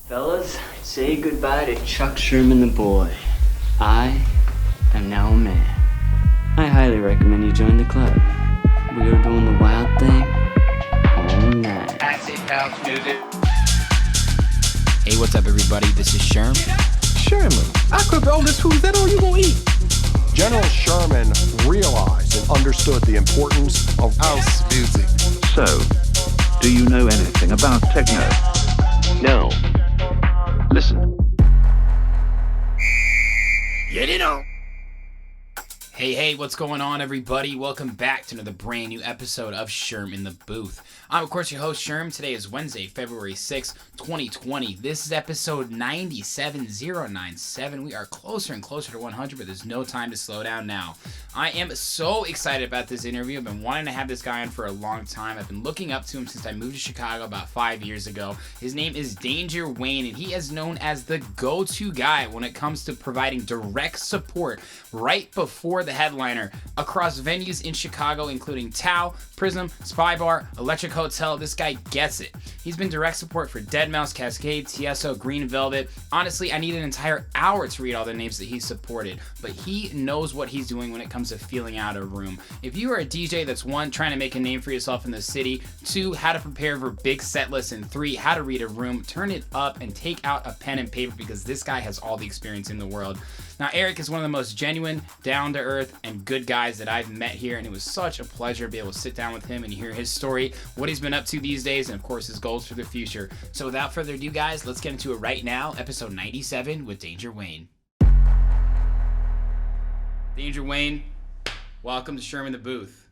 Fellas, say goodbye to Chuck Sherman the boy. I am now a man. I highly recommend you join the club. We are doing the wild thing all night. Acid house music. Hey, what's up, everybody? This is Sherm. Sherman, I cooked all this food. Is that all you gonna eat? General Sherman realized and understood the importance of house music. So, do you know anything about techno? No. Listen. Get it on. Hey, what's going on, everybody? Welcome back to another brand new episode of Sherm in the Booth. I'm, of course, your host, Sherm. Today is Wednesday, February 6th, 2020. This is episode 97097. We are closer and closer to 100, but there's no time to slow down now. I am so excited about this interview. I've been wanting to have this guy on for a long time. I've been looking up to him since I moved to Chicago about 5 years ago. His name is DangerWayne, and he is known as the go-to guy when it comes to providing direct support right before the headliner across venues in Chicago, including Tao, Prism, Spy Bar, Electric Hotel. This guy gets it. He's been direct support for Deadmau5, Kaskade, Tiesto, Green Velvet. Honestly, I need an entire hour to read all the names that he's supported, but he knows what he's doing when it comes to feeling out a room. If you are a DJ that's one, trying to make a name for yourself in the city, two, how to prepare for big set lists, and three, how to read a room, turn it up and take out a pen and paper because this guy has all the experience in the world. Now, Eric is one of the most genuine, down-to-earth, and good guys that I've met here, and it was such a pleasure to be able to sit down with him and hear his story, what he's been up to these days, and of course his goals for the future. So without further ado, guys, let's get into it right now. Episode 97 with DangerWayne. DangerWayne, welcome to Sherman the Booth.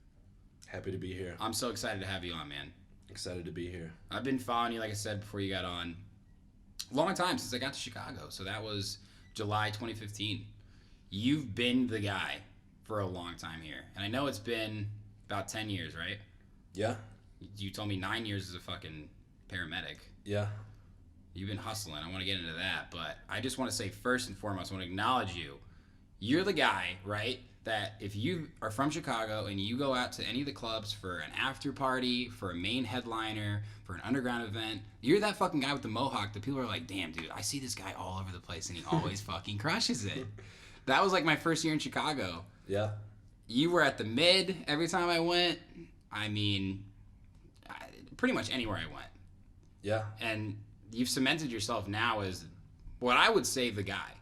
Happy to be here. I'm so excited to have you on, man. Excited to be here. I've been following you, like I said, before you got on. A long time since I got to Chicago, so that was July 2015. You've been the guy for a long time here. And I know it's been about 10 years, right? Yeah. You told me 9 years as a fucking paramedic. Yeah. You've been hustling. I want to get into that. But I just want to say, first and foremost, I want to acknowledge you. You're the guy, right, that if you are from Chicago and you go out to any of the clubs for an after party, for a main headliner, for an underground event, you're that fucking guy with the mohawk that people are like, damn, dude, I see this guy all over the place and he always fucking crushes it. That was like my first year in Chicago. Yeah. You were at the Mid every time I went. I mean, pretty much anywhere I went. Yeah. And you've cemented yourself now as what I would say the guy.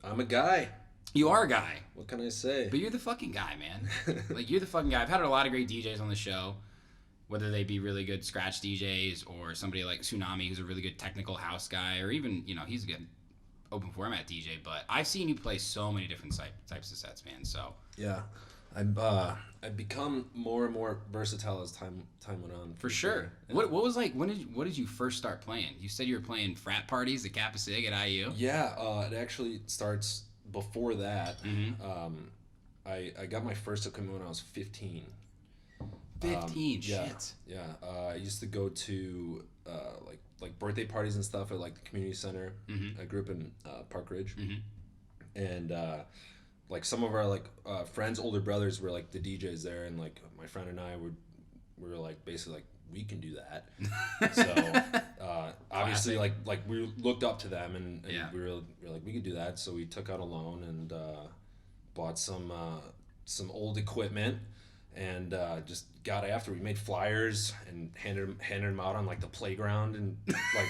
I'm a guy. You are a guy. What can I say? But you're the fucking guy, man. Like, you're the fucking guy. I've had a lot of great DJs on the show, whether they be really good scratch DJs or somebody like Tsunami, who's a really good technical house guy, or even, you know, he's a good open format DJ. But I've seen you play so many different types of sets, man. So yeah, I've become more and more versatile as time went on. For sure. What was like? What did you first start playing? You said you were playing frat parties at Kappa Sig at IU. Yeah, it actually starts before that. Mm-hmm. I got my first equipment when I was 15. 15, yeah, shit. Yeah, I used to go to like birthday parties and stuff at like the community center. Mm-hmm. I grew up in Park Ridge, Mm-hmm. and like some of our friends' older brothers were like the DJs there, and like my friend and I we were like basically like we can do that. So obviously like we looked up to them, and yeah. we were like we could do that. So we took out a loan and bought some old equipment. And just got after. We made flyers and handed them out on like the playground and like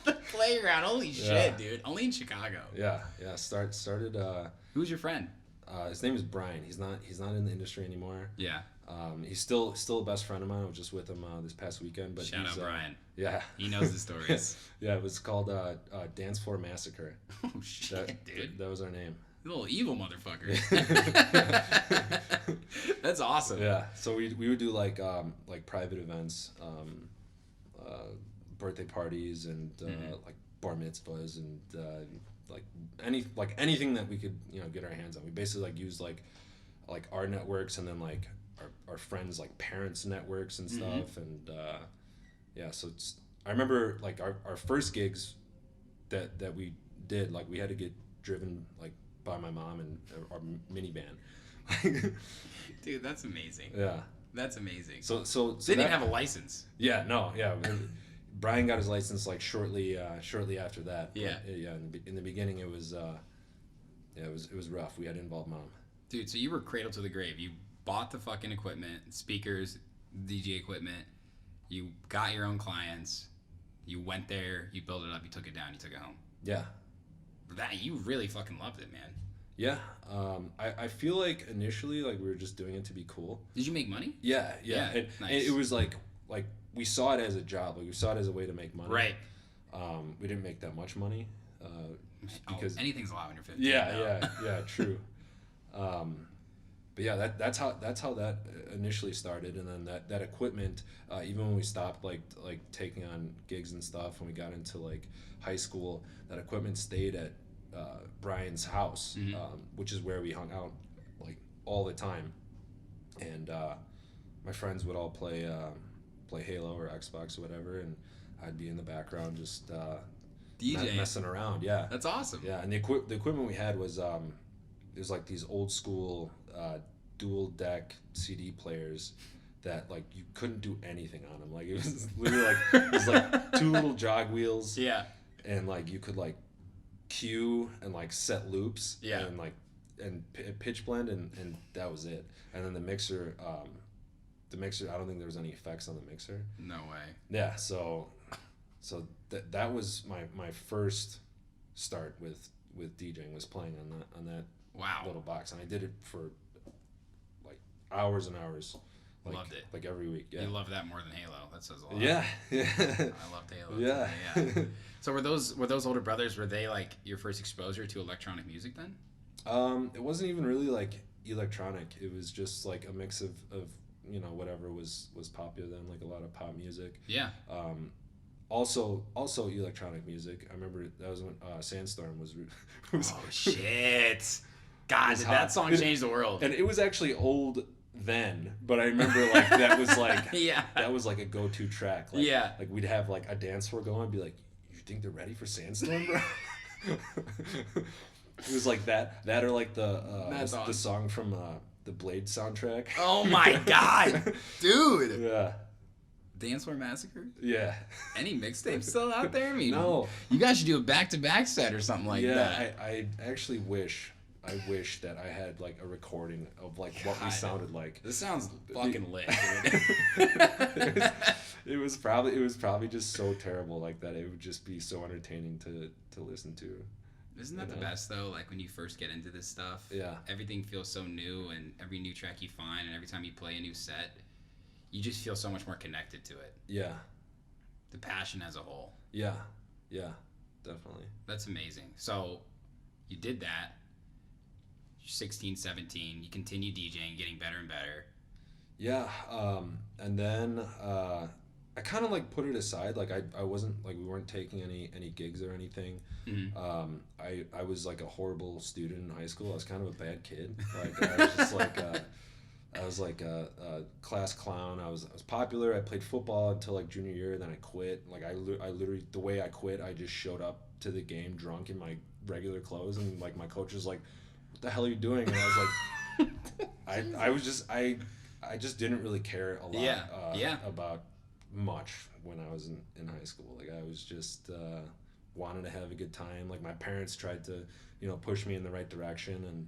The playground. Holy shit, dude! Only in Chicago. Yeah. Started. Who's your friend? His name is Brian. He's not in the industry anymore. Yeah. He's still a best friend of mine. I was just with him this past weekend. But Shout out Brian. Yeah. He knows the stories. Yeah, it was called Dance Floor Massacre. Oh shit, dude! That was our name. Little evil motherfucker. That's awesome. Yeah. So we would do like private events, birthday parties, and like bar mitzvahs, and anything that we could get our hands on. We basically like used like our networks, and then like our friends like parents' networks and stuff, and yeah. So I remember like our first gigs that we did, like we had to get driven like by my mom and our minivan. Dude, that's amazing. Yeah. That's amazing. So they didn't have a license. Yeah, no, yeah. Brian got his license like shortly after that. Yeah. But, yeah. In the beginning, it was it was rough. We had to involve mom. Dude, so you were cradle to the grave. You bought the fucking equipment, speakers, DJ equipment. You got your own clients. You went there. You built it up. You took it down. You took it home. Yeah. That you really fucking loved it, man. Yeah. I feel like initially like we were just doing it to be cool. Did you make money? Yeah. Nice. And it was like we saw it as a job. Like we saw it as a way to make money. Right. We didn't make that much money. Because anything's allowed when you're 15. Yeah, true. But yeah, that's how that initially started, and then that equipment, even when we stopped like taking on gigs and stuff, when we got into like high school, that equipment stayed at Brian's house, which is where we hung out like all the time, and my friends would all play Halo or Xbox or whatever, and I'd be in the background just DJ messing around. Yeah, that's awesome. Yeah, and the equipment we had was it was like these old school dual deck CD players that like you couldn't do anything on them. Like it was literally like two little jog wheels. Yeah, and like you could like cue and like set loops. Yeah, and like pitch blend and that was it. And then the mixer, I don't think there was any effects on the mixer. No way. Yeah, so that was my first start with DJing, was playing on that wow little box, and I did it for like hours and hours. Like, loved it. Like every week. Yeah. You love that more than Halo. That says a lot. Yeah. I loved Halo. Yeah. Yeah. So were those older brothers? Were they like your first exposure to electronic music then? It wasn't even really like electronic. It was just like a mix of whatever was popular then, like a lot of pop music. Yeah. Also electronic music. I remember that was when Sandstorm was oh shit. God, did that song change the world? And it was actually old then, but I remember like that was like yeah, that was like a go-to track. Like, yeah, like we'd have like a dance floor going and be like, you think they're ready for Sandstorm, bro? It was like that or like the song from the Blade soundtrack. Oh my god, dude. Yeah. Dance Floor Massacre? Yeah. Any mixtapes still out there? I mean, no. You guys should do a back-to-back set or something like that. Yeah, I actually wish that I had like a recording of like what we sounded like. This sounds fucking lit, dude. it was probably just so terrible like that. It would just be so entertaining to listen to. Isn't that the best though? Like when you first get into this stuff, yeah, everything feels so new, and every new track you find, and every time you play a new set, you just feel so much more connected to it. Yeah. The passion as a whole. Yeah. Yeah, definitely. That's amazing. So you did that. You're 16, 17. You continue DJing, getting better and better. Yeah. And then I kind of like put it aside. Like I wasn't like, we weren't taking any gigs or anything. Mm-hmm. I was like a horrible student in high school. I was kind of a bad kid. Like I was just like I was like a class clown. I was popular. I played football until like junior year. Then I quit. Like I literally, the way I quit, I just showed up to the game drunk in my regular clothes, and like my coach was like, "What the hell are you doing?" And I was like, I just didn't really care a lot about much when I was in high school. Like I was just wanted to have a good time. Like my parents tried to push me in the right direction, and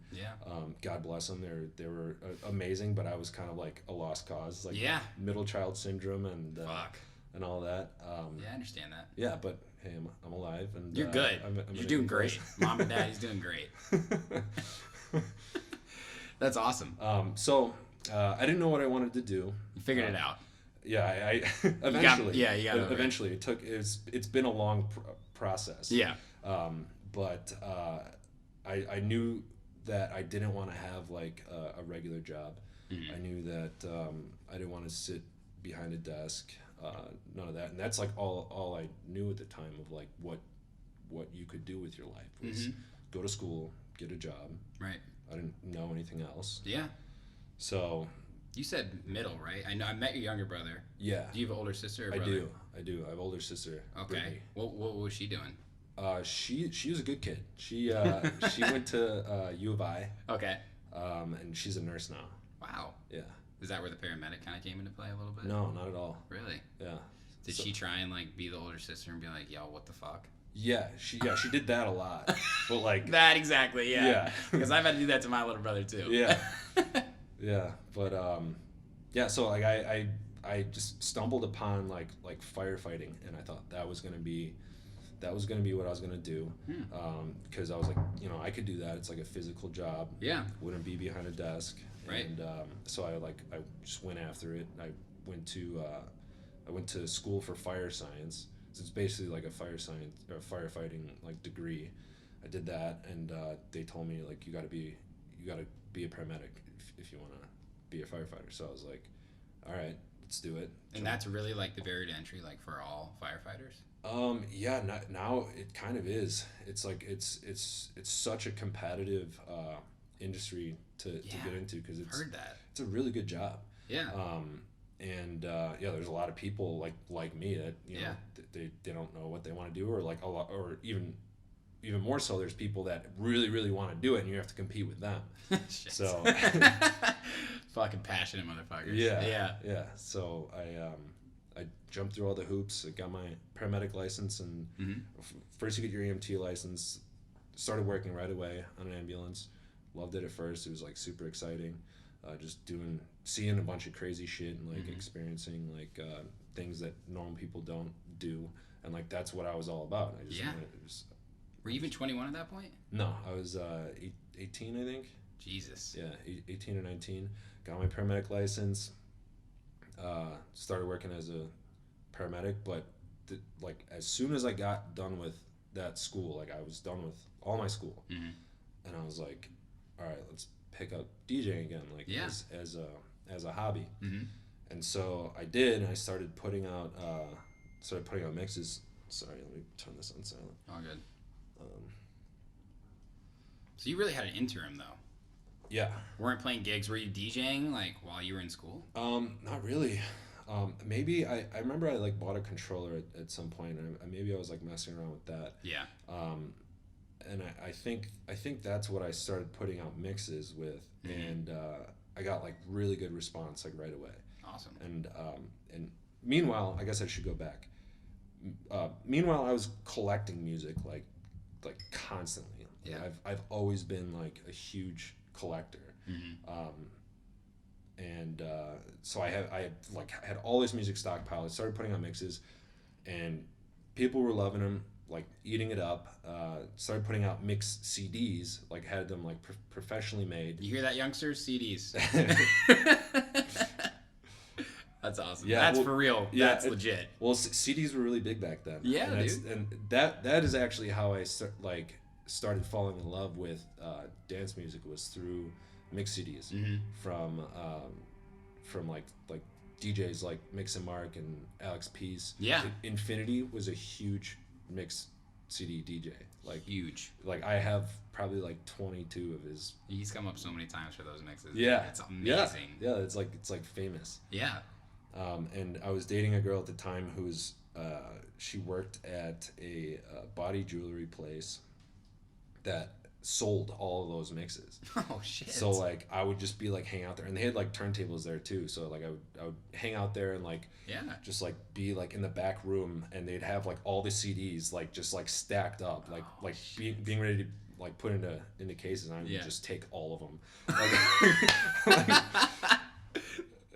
God bless them, they were amazing, but I was kind of like a lost cause, like middle child syndrome and all that. I understand that. Yeah, but hey, I'm alive, and you're good. You're doing great. Mom and Dad, he's doing great. That's awesome. So I didn't know what I wanted to do. You figured it out. Yeah, I eventually. You got it. Eventually, it's been a long process. Yeah. But I knew that I didn't want to have like a regular job. Mm-hmm. I knew that I didn't want to sit behind a desk. None of that, and that's like all I knew at the time of like what you could do with your life was go to school, get a job. Right. I didn't know anything else. Yeah. So. You said middle, right? I know. I met your younger brother. Yeah. Do you have an older sister or brother? I do. I have an older sister. Okay. Brittany. What was she doing? She was a good kid. She went to U of I. Okay. And she's a nurse now. Wow. Yeah. Is that where the paramedic kind of came into play a little bit? No, not at all. Really? Yeah. Did she try and like be the older sister and be like, yo, what the fuck? Yeah, she did that a lot. But like that exactly, yeah. Yeah. Because I've had to do that to my little brother too. Yeah. Yeah, but yeah, so like I just stumbled upon like firefighting, and I thought that was gonna be what I was gonna do, because I was like, you know, I could do that. It's like a physical job. Yeah. Wouldn't be behind a desk. Right. And so I just went after it. I went to school for fire science. So it's basically like a fire science or a firefighting like degree. I did that, and they told me like you gotta be a paramedic if you want to be a firefighter. So I was like, all right, let's do it. And that's really like the barrier to entry, like for all firefighters. Yeah, now it kind of is. It's like it's such a competitive industry to get into, because Heard that. it's a really good job. Yeah. And there's a lot of people like me that you know they don't know what they want to do, or like a lot, or even more so, there's people that really want to do it, and you have to compete with them. So fucking passionate motherfuckers. Yeah. So I jumped through all the hoops. I got my paramedic license, and first you get your EMT license. Started working right away on an ambulance. Loved it at first. It was like super exciting. Just seeing a bunch of crazy shit, and like experiencing like things that normal people don't do, and like that's what I was all about. I just Were you even 21 at that point? No, I was 18, I think. Jesus. Yeah, 18 or 19. Got my paramedic license. Started working as a paramedic, but like as soon as I got done with that school, like I was done with all my school, and I was like, all right, let's pick up DJing again, like as a hobby. And so I did, and I started putting out mixes. Sorry, let me turn this on silent. All good. So you really had an interim though. Yeah. Weren't playing gigs. Were you DJing like while you were in school? Not really. Maybe I remember I like bought a controller at some point, and maybe I was like messing around with that. Yeah. And I think that's what I started putting out mixes with, and I got like really good response like right away. Awesome. And meanwhile, I guess I should go back. Meanwhile, I was collecting music like constantly. Yeah. I've always been like a huge collector. And so I had all this music stockpiled. I started putting out mixes, and people were loving them, like eating it up. Started putting out mix CDs, like had them like professionally made. You hear that, youngsters? CDs. That's awesome. Yeah, that's well, for real. Yeah, That's legit. Well, CDs were really big back then. Yeah, and dude. And that is actually how I started falling in love with dance music, was through mix CDs from like DJs like Mix and Mark and Alex Peace. Yeah. Infinity was a huge mix CD DJ. Like huge. Like I have probably like 22 of his. He's come up so many times for those mixes. Yeah. It's amazing. Yeah, it's like famous. Yeah. And I was dating a girl at the time who's she worked at a body jewelry place that sold all of those mixes. Oh shit. So like I would just be like hang out there, and they had like turntables there too. So like I would hang out there and like just like be like in the back room, and they'd have like all the CDs like just like stacked up, like being ready to like put into cases, and I would just take all of them.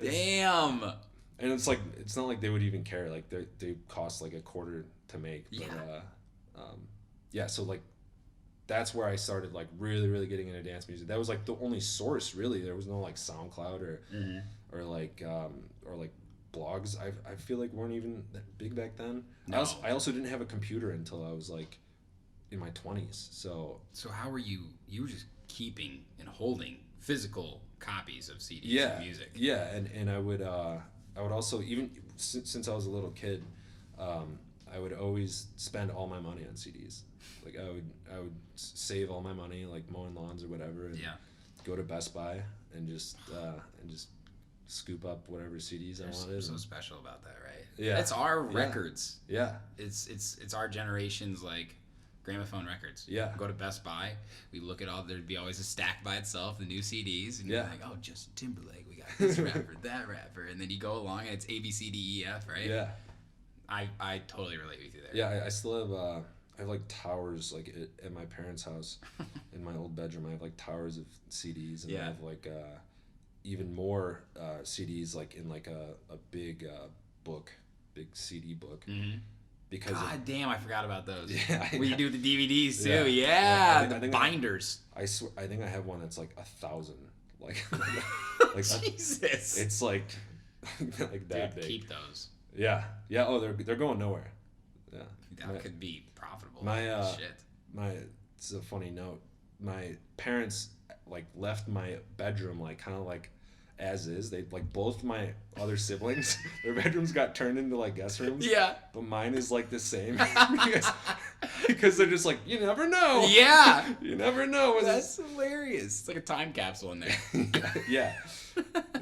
Damn. And it's like it's not like they would even care. Like they cost like $0.25 to make. But, so like that's where I started like really getting into dance music. That was like the only source really. There was no like SoundCloud or like blogs. I feel like weren't even that big back then. No. I also didn't have a computer until I was like in my 20s. So how were you were just keeping and holding physical copies of CDs of music. Yeah, and I would also, even since I was a little kid, I would always spend all my money on CDs. Like I would save all my money, like mowing lawns or whatever, and go to Best Buy and just scoop up whatever CDs I wanted. So special about that, right? Yeah, it's our records. Yeah, it's our generation's like gramophone records. Yeah, go to Best Buy. We look at all. There'd be always a stack by itself, the new CDs, and you're like, oh, Justin Timberlake. We got this rapper, that rapper, and then you go along and it's A B C D E F, right? Yeah. I totally relate with you there. Yeah, I still have I have like towers like at my parents' house in my old bedroom. I have like towers of CDs, and I have like even more CDs like in like a big big CD book. Mm-hmm. Because God damn, I forgot about those. Yeah, where you do the DVDs too. Yeah. Yeah, the binders. I swear, I think I have one that's like 1,000. Like, Jesus. It's like like that Dude, big. Keep those. Yeah. Oh, they're going nowhere. Yeah. That could be profitable. Shit. It's a funny note. My parents like left my bedroom like kind of like as is. They like both my other siblings, their bedrooms got turned into like guest rooms. Yeah. But mine is like the same because they're just like, you never know. Yeah. You never know. That's hilarious. It's like a time capsule in there. Yeah.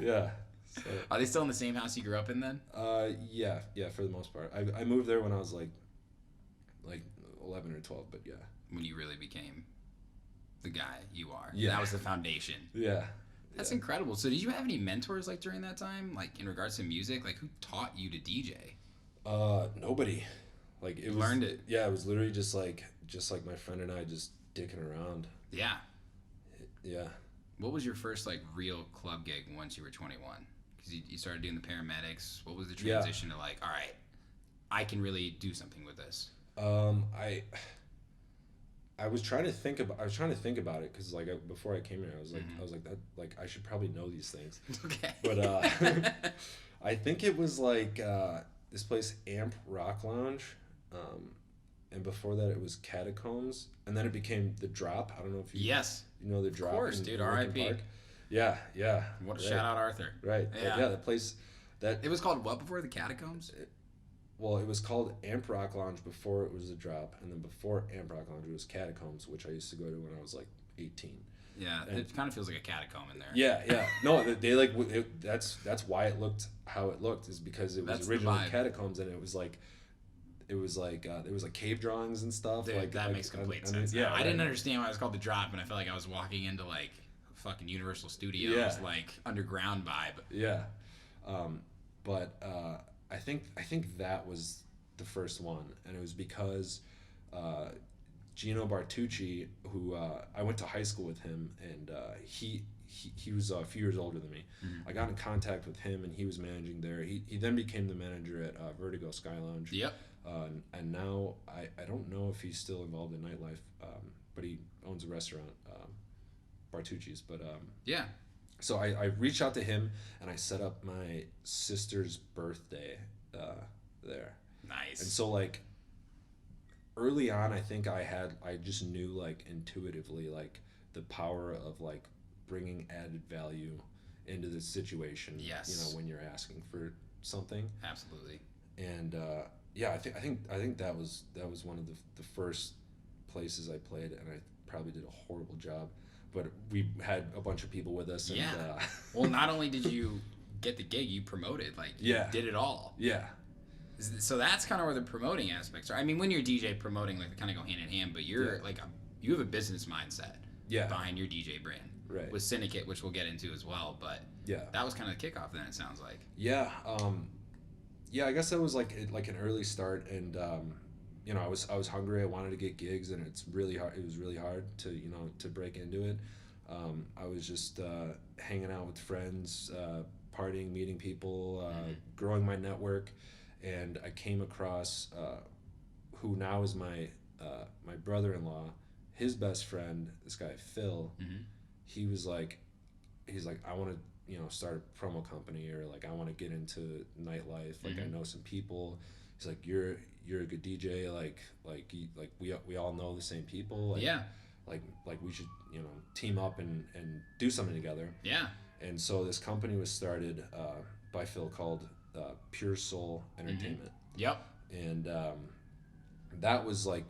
Yeah. So, are they still in the same house you grew up in then? yeah, for the most part. I moved there when I was like 11 or 12, but yeah. When you really became the guy you are. Yeah. That was the foundation. Yeah. That's incredible. So did you have any mentors like during that time? Like in regards to music? Like who taught you to DJ? Nobody. Like it was learned it. Yeah, it was literally just like my friend and I just dicking around. Yeah. Yeah. What was your first like real club gig once you were 21? Because you started doing the paramedics. What was the transition to like, all right, I can really do something with this? I was trying to think about it because like before I came here, I was like that like I should probably know these things. Okay. But I think it was like this place Amp Rock Lounge, and before that it was Catacombs, and then it became the Drop. I don't know if you you know the Drop. Of course, dude. R.I.P. Yeah. What a shout out, Arthur. Right. Yeah. The place that it was called what before the Catacombs? Well, it was called Amp Rock Lounge before it was the Drop, and then before Amp Rock Lounge it was Catacombs, which I used to go to when I was like 18. Yeah, and it kind of feels like a catacomb in there. Yeah. No, they like that's why it looked how it looked is because it was originally Catacombs, and it was like there was like cave drawings and stuff. Dude, like that makes complete sense. Yeah, I didn't understand why it was called the Drop, and I felt like I was walking into like fucking Universal Studios, like underground vibe. Yeah, but I think that was the first one, and it was because Gino Bartucci, who I went to high school with him, and he was a few years older than me. Mm-hmm. I got in contact with him, and he was managing there. He then became the manager at Vertigo Sky Lounge. Yep. And now I don't know if he's still involved in nightlife, but he owns a restaurant, Bartucci's. But yeah. So I reached out to him, and I set up my sister's birthday there. Nice. And so like early on, I think I just knew like intuitively like the power of like bringing added value into the situation. Yes. You know, when you're asking for something. Absolutely. And yeah, I think that was one of the first places I played, and I probably did a horrible job. But we had a bunch of people with us. And, yeah. Well, not only did you get the gig, you promoted. Like, you did it all. Yeah. So that's kind of where the promoting aspects are. I mean, when you're DJ, promoting, like, they kind of go hand in hand, but you're, like, you have a business mindset behind your DJ brand. Right. With Syndicate, which we'll get into as well. But that was kind of the kickoff then, it sounds like. Yeah. Yeah, I guess that was, like an early start, and... you know, I was hungry. I wanted to get gigs, and it's really hard. It was really hard to break into it. I was just hanging out with friends, partying, meeting people, growing my network, and I came across who now is my brother-in-law. His best friend, this guy Phil. Mm-hmm. He's like, I want to start a promo company, or like I want to get into nightlife. Like I know some people. He's like, you're a good DJ, like we all know the same people. Like we should team up and do something together. Yeah. And so this company was started by Phil called Pure Soul Entertainment. Mm-hmm. Yep. And that was like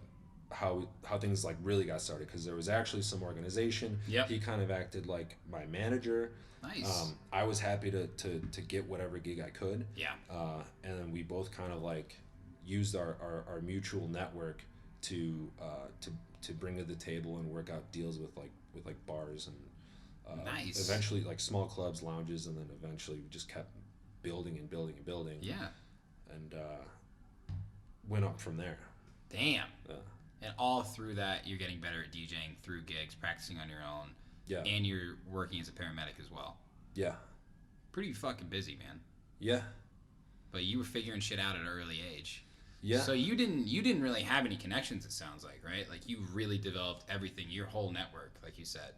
how things like really got started, because there was actually some organization. Yep. He kind of acted like my manager. Nice. I was happy to get whatever gig I could. Yeah. And then we both kind of like used our mutual network to bring to the table and work out deals with bars and nice. Eventually like small clubs, lounges, and then eventually we just kept building and building and building. Yeah. And went up from there. Damn. Yeah. And all through that, you're getting better at DJing through gigs, practicing on your own. Yeah. And you're working as a paramedic as well. Yeah. Pretty fucking busy, man. Yeah. But you were figuring shit out at an early age. Yeah. So you didn't really have any connections, it sounds like, right? Like you really developed everything, your whole network, like you said,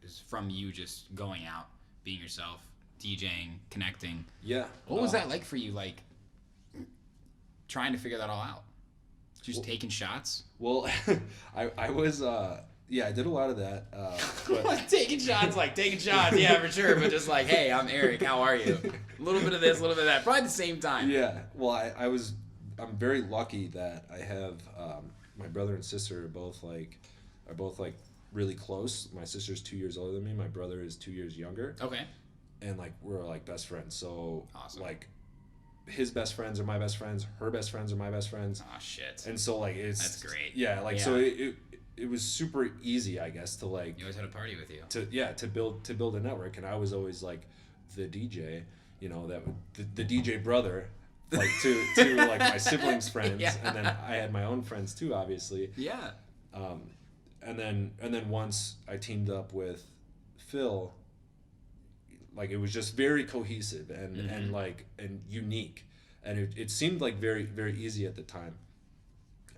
is from you just going out, being yourself, DJing, connecting. Yeah. What was that like for you, like trying to figure that all out? Just taking shots? Well, I was I did a lot of that. But Like taking shots, yeah, for sure. But just like, hey, I'm Eric, how are you? A little bit of this, a little bit of that, probably at the same time. yeah. Well, I'm very lucky that I have my brother and sister are both really close. My sister's 2 years older than me. My brother is 2 years younger. Okay. And like we're like best friends. So Awesome. like his best friends are my best friends. Her best friends are my best friends. Oh shit. And so like That's great. Yeah. Like so it was super easy, I guess, to like You always had a party with you. to build a network. And I was always like the DJ, you know, the DJ brother. Like to like my siblings' friends, Yeah. and then I had my own friends too, obviously. Yeah. And then once I teamed up with Phil, like it was just very cohesive and unique, and it seemed like very very easy at the time.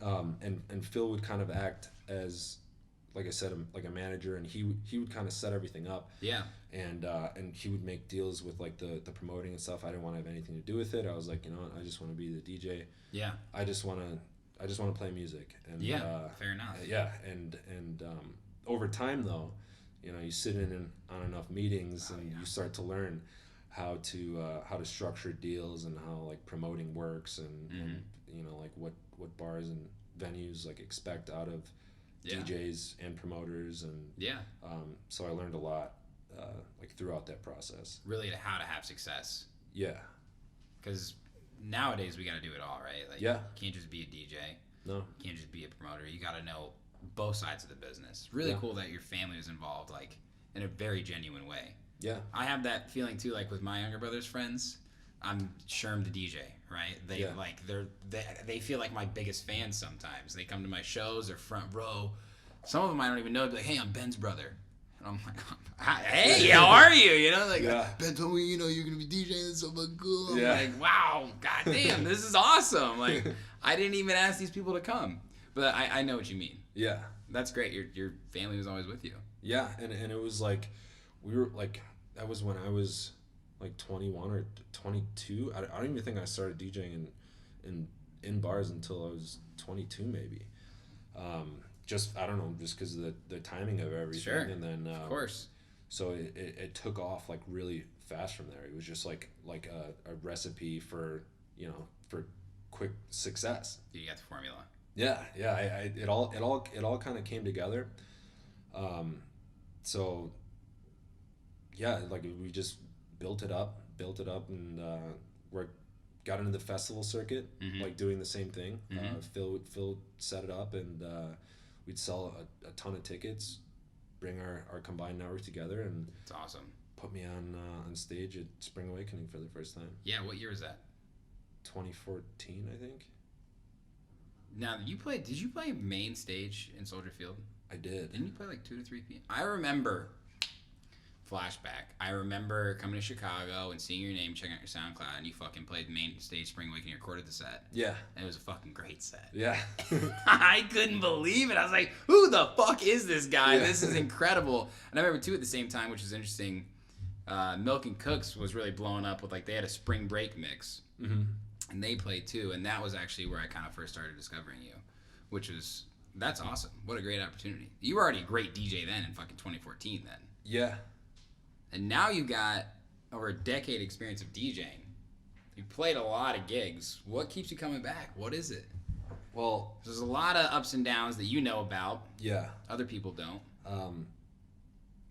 And Phil would kind of act as, like I said, like a manager, and he would kind of set everything up. Yeah. And he would make deals with like the promoting and stuff. I didn't want to have anything to do with it. I was like, you know what, I just want to be the DJ. Yeah. I just want to play music. And Fair enough. yeah, and over time though, you know, you sit in on enough meetings and you start to learn how to structure deals and how like promoting works and you know like what bars and venues like expect out of DJs and promoters and so I learned a lot like throughout that process. Really, how to have success. Yeah. Because nowadays we got to do it all, right? Like, Yeah. You can't just be a DJ. No. You can't just be a promoter. You got to know both sides of the business. Really cool that your family was involved, like in a very genuine way. Yeah. I have that feeling too, like with my younger brother's friends. I'm Sherm the DJ, right? They like they feel like my biggest fans sometimes. They come to my shows, they're front row. Some of them I don't even know. They're like, hey, I'm Ben's brother. And I'm like, hey, how are you? You know, like, Ben told me, you know, you're going to be DJing and so fucking cool. I'm like, wow, goddamn, this is awesome. Like, I didn't even ask these people to come. But I know what you mean. Yeah. That's great. Your family was always with you. Yeah, and it was like, we were like, that was when I was like 21 or 22. I don't even think I started DJing in bars until I was 22 maybe. Just, I don't know, just because of the timing of everything. Sure, and then, of course. So it took off like really fast from there. It was just like a recipe for, you know, for quick success. You got the formula. Yeah. It all kind of came together. So yeah, like we just built it up and got into the festival circuit, like doing the same thing. Phil set it up, and we'd sell a ton of tickets, bring our combined network together, and it's awesome. Put me on stage at Spring Awakening for the first time. Yeah, what year was that? 2014, I think. Now, did you play main stage in Soldier Field? I did. Didn't you play like 2 to 3 p.m.? I remember, flashback, I remember coming to Chicago and seeing your name, checking out your SoundCloud, and you fucking played main stage Spring Awakening, and recorded the set. Yeah. And it was a fucking great set. Yeah. I couldn't believe it. I was like, who the fuck is this guy? Yeah. This is incredible. And I remember, too, at the same time, which is interesting, Milk and Cooks was really blowing up with, like, they had a spring break mix. Mm-hmm. And they played, too. And that was actually where I kind of first started discovering you, which was, that's awesome. What a great opportunity. You were already a great DJ then in fucking 2014 then. Yeah. And now you got over a decade experience of DJing. You played a lot of gigs. What keeps you coming back? What is it? Well, There's a lot of ups and downs that you know about. Yeah. Other people don't.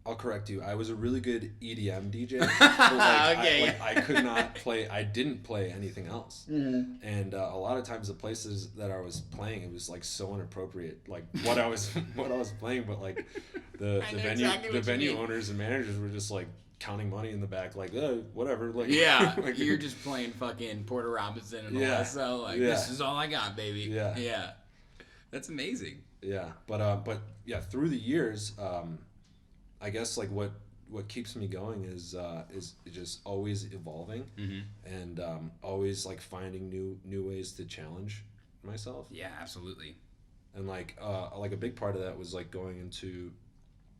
I'll correct you. I was a really good EDM DJ. But Okay. I could not play. I didn't play anything else. Mm-hmm. And a lot of times the places that I was playing, it was like so inappropriate. Like what I was playing, but like the venue owners and managers were just like counting money in the back, like whatever. Like Yeah, like, you're just playing fucking Porter Robinson and all Yeah. that. So like, Yeah. this is all I got, baby. Yeah. Yeah. That's amazing. Yeah, but yeah, through the years, I guess like what keeps me going is just always evolving, and always like finding new ways to challenge myself. Yeah, absolutely. And like a big part of that was like going into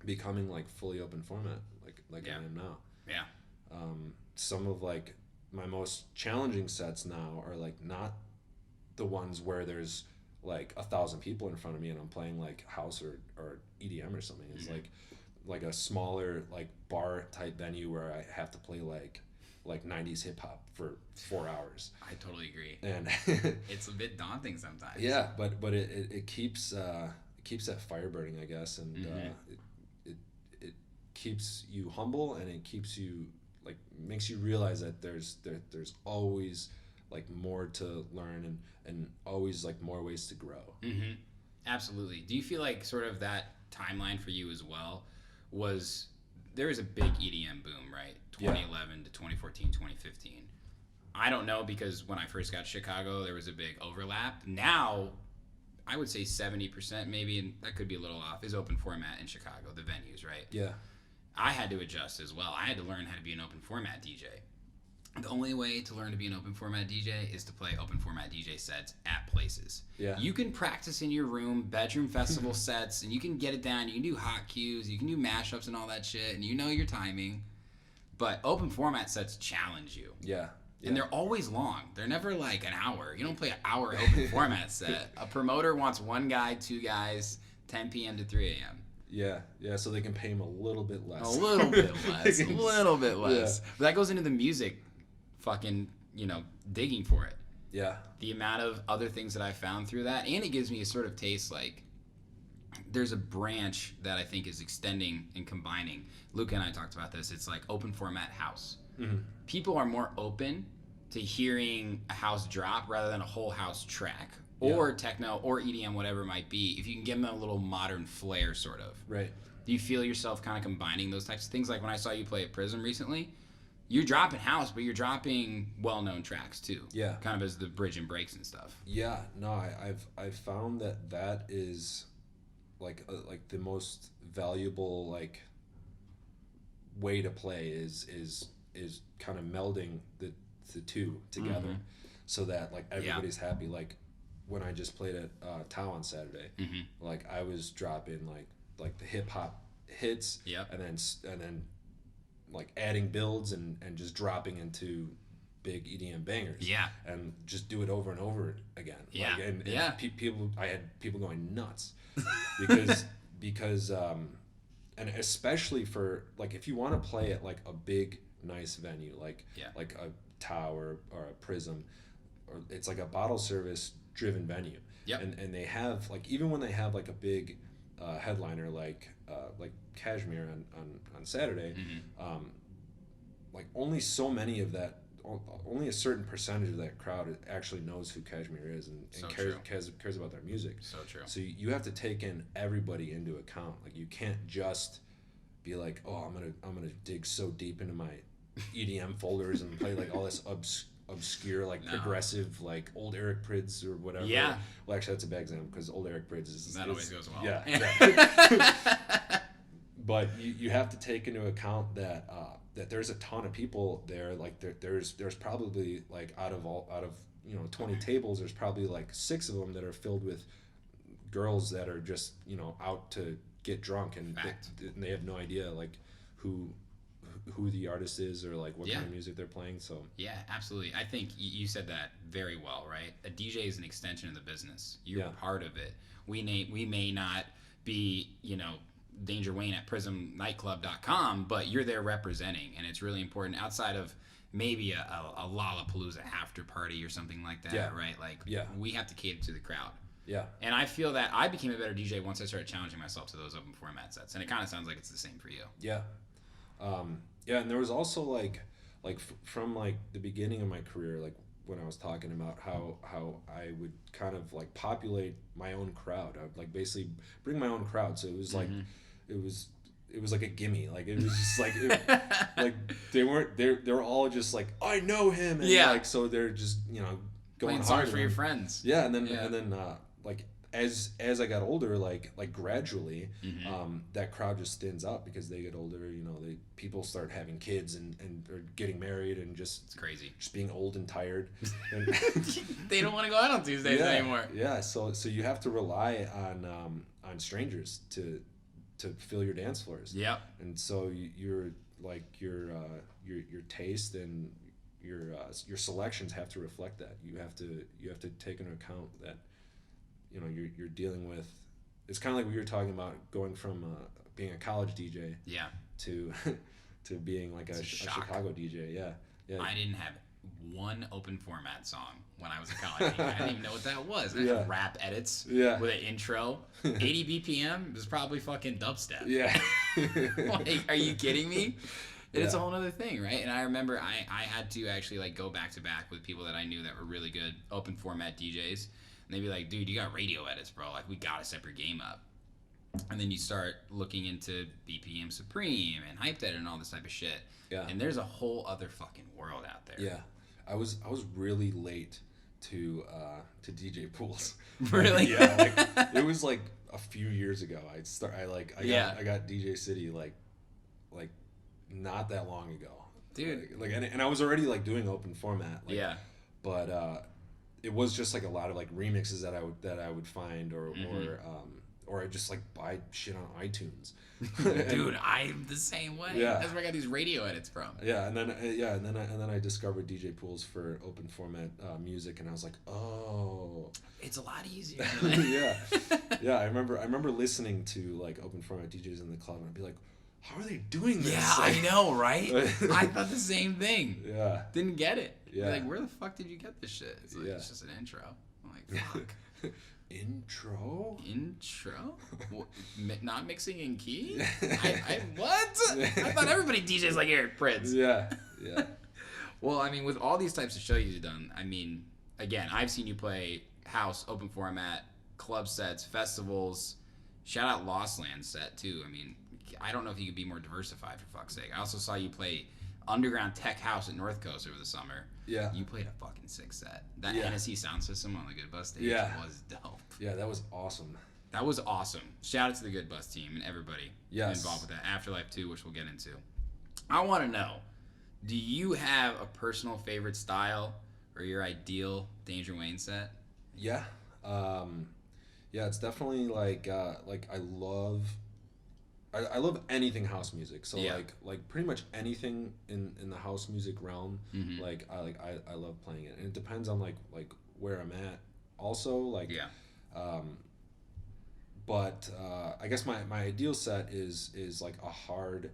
becoming like fully open format, like I am now. Yeah. Some of like my most challenging sets now are like not the ones where there's like 1,000 people in front of me and I'm playing like house or EDM or something. It's like a smaller like bar type venue where I have to play like 90s hip hop for 4 hours. I totally agree. And It's a bit daunting sometimes. yeah, but it keeps that fire burning, I guess, and it keeps you humble, and it keeps you like makes you realize that there's always like more to learn and always like more ways to grow. Mm-hmm. Absolutely. Do you feel like sort of that timeline for you as well was there was a big EDM boom, right? 2011 to 2014, 2015. I don't know, because when I first got to Chicago, there was a big overlap. Now, I would say 70% maybe, and that could be a little off, is open format in Chicago, the venues, right? Yeah. I had to adjust as well. I had to learn how to be an open format DJ. The only way to learn to be an open format DJ is to play open format DJ sets at places. Yeah. You can practice in your room, bedroom festival sets, and you can get it down. You can do hot cues, you can do mashups and all that shit, and you know your timing. But open format sets challenge you. Yeah. And they're always long. They're never like an hour. You don't play an hour open format set. A promoter wants one guy, two guys, 10 p.m. to 3 a.m. Yeah, so they can pay him a little bit less. A little bit less. A little bit less. Yeah. But that goes into the music fucking, digging for it. Yeah. The amount of other things that I found through that. And it gives me a sort of taste like there's a branch that I think is extending and combining. Luca and I talked about this. It's like open format house. Mm-hmm. People are more open to hearing a house drop rather than a whole house track or techno or EDM, whatever it might be, if you can give them a little modern flair, sort of. Right. Do you feel yourself kind of combining those types of things? Like when I saw you play at Prism recently, you're dropping house, but you're dropping well-known tracks too. Yeah. Kind of as the bridge and breaks and stuff. Yeah. No, I've found that is like the most valuable like way to play is kind of melding the two together, so that like everybody's happy. Like when I just played at Tao on Saturday, like I was dropping like the hip hop hits, and then like adding builds and just dropping into big EDM bangers, and just do it over and over again. People, I had people going nuts because and especially for like if you want to play at like a big nice venue like a Tao or a Prism, or it's like a bottle service driven venue, and they have like, even when they have like a big headliner like Kashmir on Saturday, like only so many of that, only a certain percentage of that crowd actually knows who Kashmir is and cares about their music. So true. So you have to take in everybody into account. Like you can't just be like, oh, I'm gonna dig so deep into my EDM folders and play like all this obscure like progressive like old Eric Prydz or whatever. Yeah. Well, actually that's a bad example because old Eric Prydz is always goes well. Yeah. But you have to take into account that that there's a ton of people there. Like there's probably like out of 20 tables, there's probably like 6 of them that are filled with girls that are just out to get drunk, and they have no idea like who the artist is or like what kind of music they're playing. So yeah, absolutely. I think you said that very well, right? A DJ is an extension of the business. You're part of it. We may not be DangerWayne at prismnightclub.com, but you're there representing, and it's really important outside of maybe a Lollapalooza after party or something like that, right? Like we have to cater to the crowd. Yeah. And I feel that I became a better DJ once I started challenging myself to those open format sets, and it kind of sounds like it's the same for you. Yeah. And there was also like from like the beginning of my career, like when I was talking about how I would kind of like populate my own crowd. I would like basically bring my own crowd. So it was like it was it was like a gimme. Like it was just like like they were all just like, I know him, and like so they're just going playing hard songs for your friends. Yeah, and then like as I got older, like gradually, that crowd just thins out because they get older. People start having kids and are getting married and just it's crazy, just being old and tired. And they don't want to go out on Tuesdays anymore. Yeah, so you have to rely on strangers to fill your dance floors. Yeah, and so your taste and your selections have to reflect that. You have to take into account that you're dealing with. It's kind of like what you were talking about, going from being a college DJ to being like a Chicago DJ. Yeah. I didn't have one open format song when I was a college DJ. I didn't even know what that was. I had rap edits with an intro. 80 BPM was probably fucking dubstep. Yeah. Like, are you kidding me? And it's a whole other thing, right? And I remember I had to actually like go back to back with people that I knew that were really good open format DJs. And they'd be like, dude, you got radio edits, bro. Like, we gotta step your game up. And then you start looking into BPM Supreme and Hyped Edit and all this type of shit. Yeah. And there's a whole other fucking world out there. Yeah. I was really late to DJ pools. Really? Yeah. Like, it was like a few years ago. I got DJ City like not that long ago. Dude. Like and I was already like doing open format. Like, yeah. But it was just like a lot of like remixes that I would find or I just like buy shit on iTunes. Dude, I'm the same way. Yeah. That's where I got these radio edits from. Yeah, and then I discovered DJ pools for open format music, and I was like, oh, it's a lot easier. Yeah. I remember listening to like open format DJs in the club, and I'd be like, how are they doing this? Yeah, like, I know, right? I thought the same thing. Yeah. Didn't get it. Yeah. Like, where the fuck did you get this shit? It's like, it's just an intro. I'm like, fuck. Intro? What, not mixing in key? What? I thought everybody DJs like Eric Prince. Yeah. Well, I mean, with all these types of shows you've done, I mean, again, I've seen you play house, open format, club sets, festivals. Shout out Lost Land set, too. I mean, I don't know if you could be more diversified, for fuck's sake. I also saw you play underground tech house at North Coast over the summer. Yeah. You played a fucking sick set. That NSC sound system on the Good Bus stage was dope. Yeah, that was awesome. That was awesome. Shout out to the Good Bus team and everybody involved with that. Afterlife 2, which we'll get into. I want to know, do you have a personal favorite style or your ideal DangerWayne set? Yeah. Yeah, it's definitely like I love anything house music. So like pretty much anything in the house music realm, like I love playing it. And it depends on like where I'm at also, like but I guess my ideal set is like a hard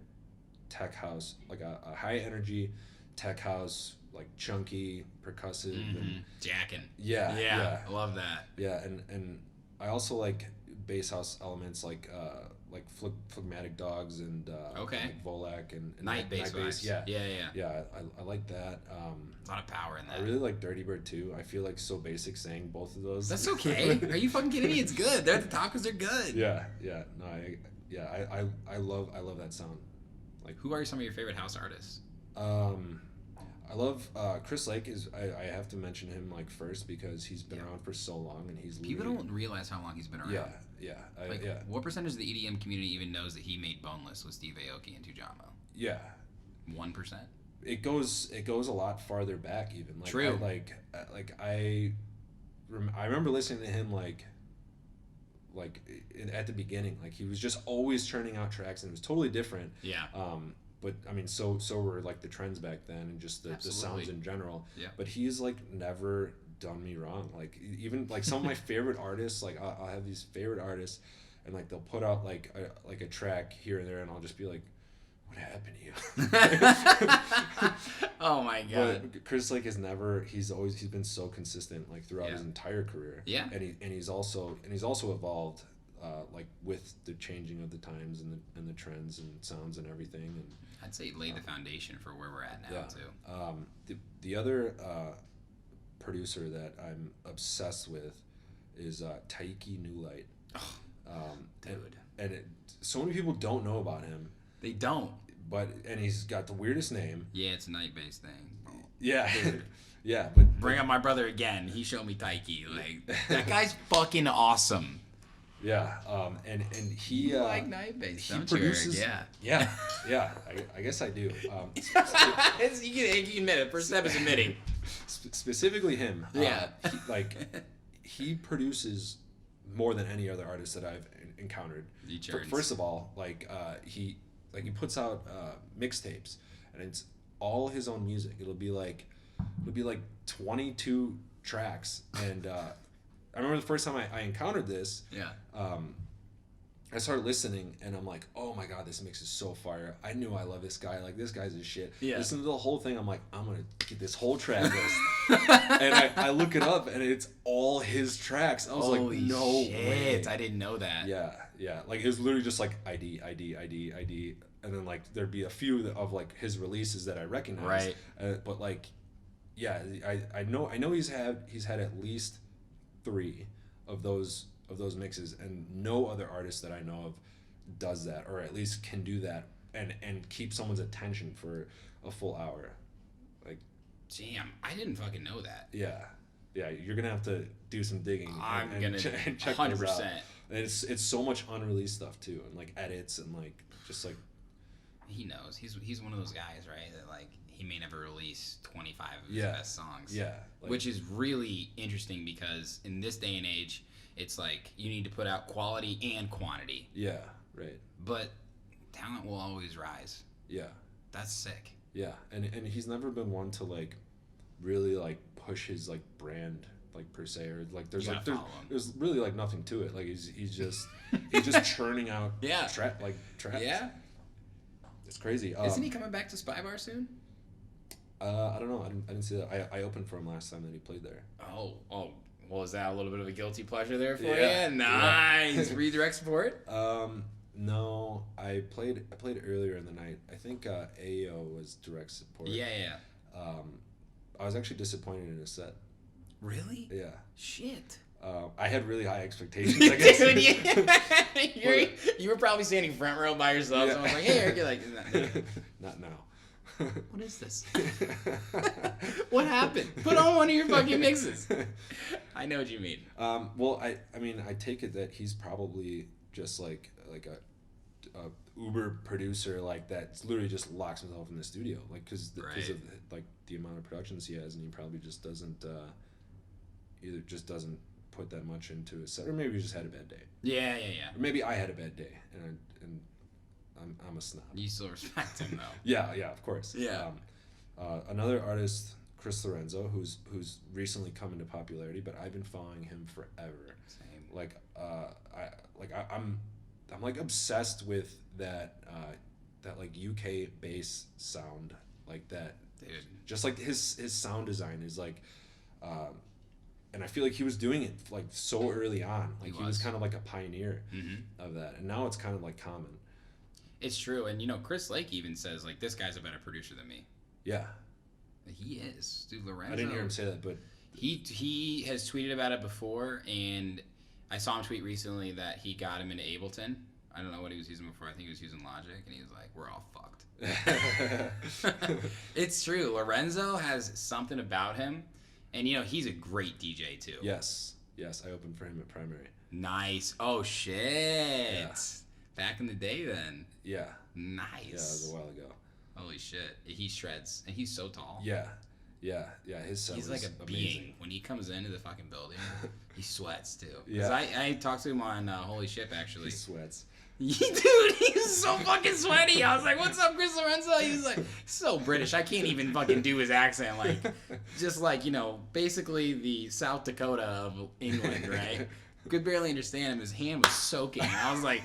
tech house, like a high energy tech house, like chunky, percussive, and jacking. Yeah. I love that. Yeah, and I also like bass house elements like Phlegmatic Dogs and like Volak and night bass. Yeah, Yeah. I like that. A lot of power in that. I really like Dirty Bird too. I feel like so basic saying both of those. That's okay. Are you fucking kidding me? It's good. They're at the top because they're good. Yeah. No, I love that sound. Like, who are some of your favorite house artists? I love Chris Lake. I have to mention him like first because he's been around for so long and he's people don't realize how long he's been around. What percentage of the EDM community even knows that he made Boneless with Steve Aoki and Tujamo? Yeah, 1%. It goes a lot farther back even. Like, true. I remember listening to him like at the beginning. Like he was just always churning out tracks and it was totally different. Yeah. But I mean, so were like the trends back then and just the sounds in general. Yeah. But he's like never done me wrong. Like even like some of my favorite artists, like I'll have these favorite artists, and like they'll put out like a track here and there, and I'll just be like, what happened to you? Oh my god. But Chris Lake he's been so consistent like throughout his entire career. Yeah. And he's also evolved. Like with the changing of the times and the trends and sounds and everything, and I'd say lay the foundation for where we're at now too. The other producer that I'm obsessed with is Taiki Newlight. Dude. And so many people don't know about him. They don't. And he's got the weirdest name. Yeah, it's a night-based thing. Yeah. Yeah, but Bring up my brother again. He showed me Taiki. Like, that guy's fucking awesome. yeah, and he You like night-based, he don't produces, you, Eric? yeah. I guess I do. You can admit it. First step is admitting. Specifically him. Yeah. He produces more than any other artist that I've encountered. He churns. First of all, he puts out mixtapes, and it's all his own music. It'll be like 22 tracks, and I remember the first time I encountered this. Yeah. I started listening, and I'm like, oh my god, this mix is so fire. I knew I love this guy. Like, this guy's his shit. Yeah. Listen to the whole thing. I'm like, I'm going to get this whole track list. And I look it up, and it's all his tracks. I was Holy like, no shit. way. I didn't know that. Yeah. Like, it was literally just like ID. And then, like, there'd be a few of, like, his releases that I recognize. Right. But, like, yeah, I know he's had at least 3 of those mixes, and no other artist that I know of does that, or at least can do that and keep someone's attention for a full hour. Like, Damn, I didn't fucking know that. yeah, you're gonna have to do some digging. I'm and gonna check 100%. those out. And it's so much unreleased stuff too, and like edits and like just like. He knows. He's one of those guys, right? That like he may never release 25 of his Yeah. best songs. Yeah, like, Which is really interesting because in this day and age, it's like you need to put out quality and quantity. Yeah, right. But talent will always rise. Yeah. That's sick. Yeah, and he's never been one to like really like push his like brand like per se, or like You gotta follow him. there's really like nothing to it. Like he's just churning out Yeah. tracks. Yeah. It's crazy. Isn't he coming back to Spy Bar soon? I don't know. I didn't see that. I opened for him last time that he played there. Oh. Well, is that a little bit of a guilty pleasure there for Yeah. you? Nice. Redirect support? No, I played earlier in the night. I think AO was direct support. Yeah. I was actually disappointed in his set. Really? Yeah. Shit. I had really high expectations, I guess. Dude, you were probably standing front row by yourself. Yeah. Someone's like, hey, Eric, you're like, Not now. what is this? What happened? Put on one of your fucking mixes. I know what you mean. Well, I mean, I take it that he's probably just like a uber producer like that literally just locks himself in the studio, like because of like the amount of productions he has, and he probably just doesn't either just doesn't put that much into his set, or maybe he just had a bad day. Yeah. Or maybe I had a bad day, and I'm a snob. You still respect him, though. Yeah, of course. Yeah. Another artist, Chris Lorenzo, who's recently come into popularity, but I've been following him forever. Same. Like, I'm like obsessed with that like UK bass sound, like that. Dude. Just like his sound design is like, and I feel like he was doing it like so early on. Like he was kind of like a pioneer of that, and now it's kind of like common. It's true, and Chris Lake even says like this guy's a better producer than me. Yeah. He is, dude. Lorenzo. I didn't hear him say that, but he has tweeted about it before, and I saw him tweet recently that he got him into Ableton. I don't know what he was using before. I think he was using Logic, and he was like, "We're all fucked." It's true. Lorenzo has something about him, and he's a great DJ too. Yes, I opened for him at Primary. Nice. Oh shit. Yeah. Back in the day, then. Yeah. Nice. Yeah, it was a while ago. Holy shit. He shreds, and he's so tall. Yeah. His set He's was like a amazing. being. When he comes into the fucking building, he sweats too. Yeah. I talked to him on Holy Ship actually. He sweats. Dude, he's so fucking sweaty. I was like, "What's up, Chris Lorenzo?" He's like, so British. I can't even fucking do his accent. Like, just like basically the South Dakota of England, right? Could barely understand him. His hand was soaking. I was like,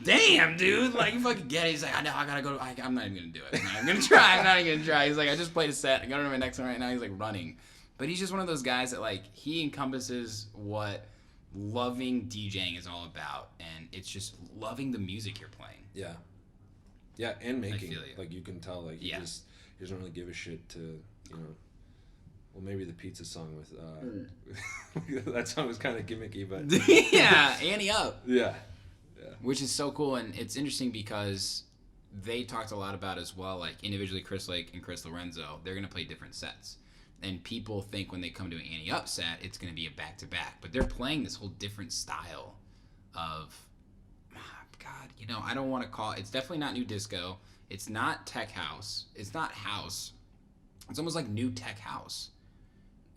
"Damn, dude! Like, you fucking get it." He's like, "I know. I gotta go. I'm not even gonna do it. I'm not even gonna try." He's like, "I just played a set. I got to my next one right now." He's like running, but he's just one of those guys that like he encompasses what loving DJing is all about, and it's just loving the music you're playing. Yeah, and making. feel you. Like you can tell, like he doesn't really give a shit to Well, maybe the pizza song with that song was kind of gimmicky, but Yeah, Annie up. yeah. Which is so cool, and it's interesting because they talked a lot about as well, like individually Chris Lake and Chris Lorenzo, they're going to play different sets. And people think when they come to an Annie Up set, it's going to be a back-to-back. But they're playing this whole different style of, God, you know, I don't want to call it, it's definitely not new disco. It's not tech house. It's not house. It's almost like new tech house.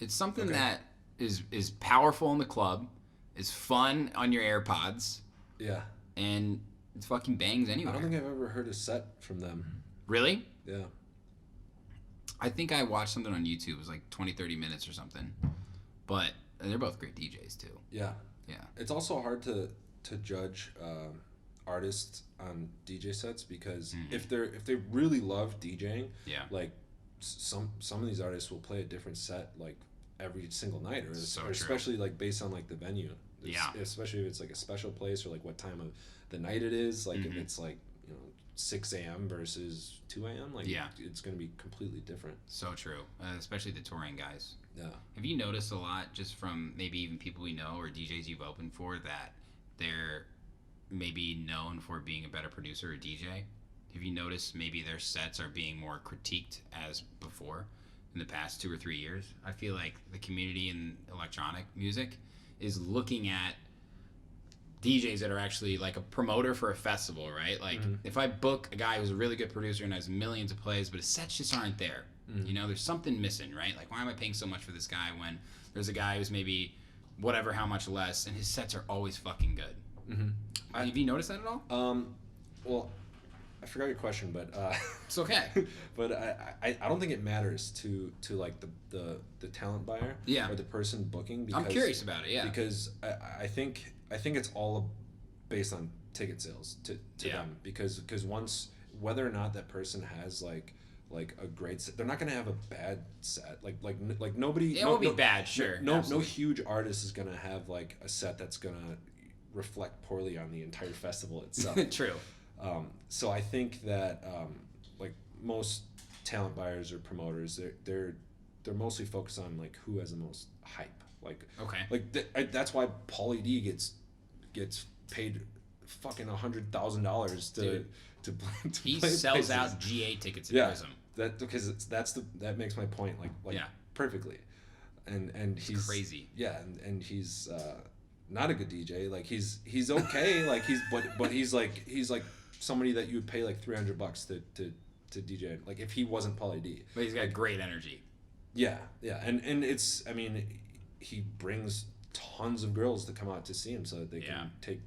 It's something that is powerful in the club, is fun on your AirPods. Yeah. And it fucking bangs anywhere. I don't think I've ever heard a set from them. Really? Yeah. I think I watched something on YouTube. It was like 20, 30 minutes or something. But they're both great DJs too. Yeah. Yeah. It's also hard to judge artists on DJ sets because if they really love DJing, like some of these artists will play a different set like every single night, or especially like based on like the venue. Especially if it's like a special place or like what time of the night it is. Like if it's like 6 a.m. versus 2 a.m. Like it's going to be completely different. So true, especially the touring guys. Yeah. Have you noticed a lot just from maybe even people we know or DJs you've opened for that they're maybe known for being a better producer or DJ? Have you noticed maybe their sets are being more critiqued as before in the past 2 or 3 years? I feel like the community in electronic music is looking at DJs that are actually like a promoter for a festival, right? Like if I book a guy who's a really good producer and has millions of plays, but his sets just aren't there, you know, there's something missing, right? Like, why am I paying so much for this guy when there's a guy who's maybe whatever, how much less, and his sets are always fucking good? Have you noticed that at all? Well, I forgot your question, but it's okay. But I don't think it matters to like the talent buyer or the person booking. Because, I'm curious about it. Yeah. Because I think it's all based on ticket sales to them because once whether or not that person has like a great set, they're not gonna have a bad set. Like nobody. It won't be bad, sure. No huge artist is gonna have like a set that's gonna reflect poorly on the entire festival itself. True. So I think that like most talent buyers or promoters, they're mostly focused on like who has the most hype. That's why Pauly D gets paid fucking $100,000 to he play sells places. out G8 tickets at Prism. That makes my point perfectly, and he's crazy. Yeah, and he's not a good DJ. Like he's okay. Like but he's like somebody that you would pay like $300 to DJ. Like if he wasn't Pauly D. But he's got great energy. Yeah, and it's, I mean, he brings tons of girls to come out to see him so that they can take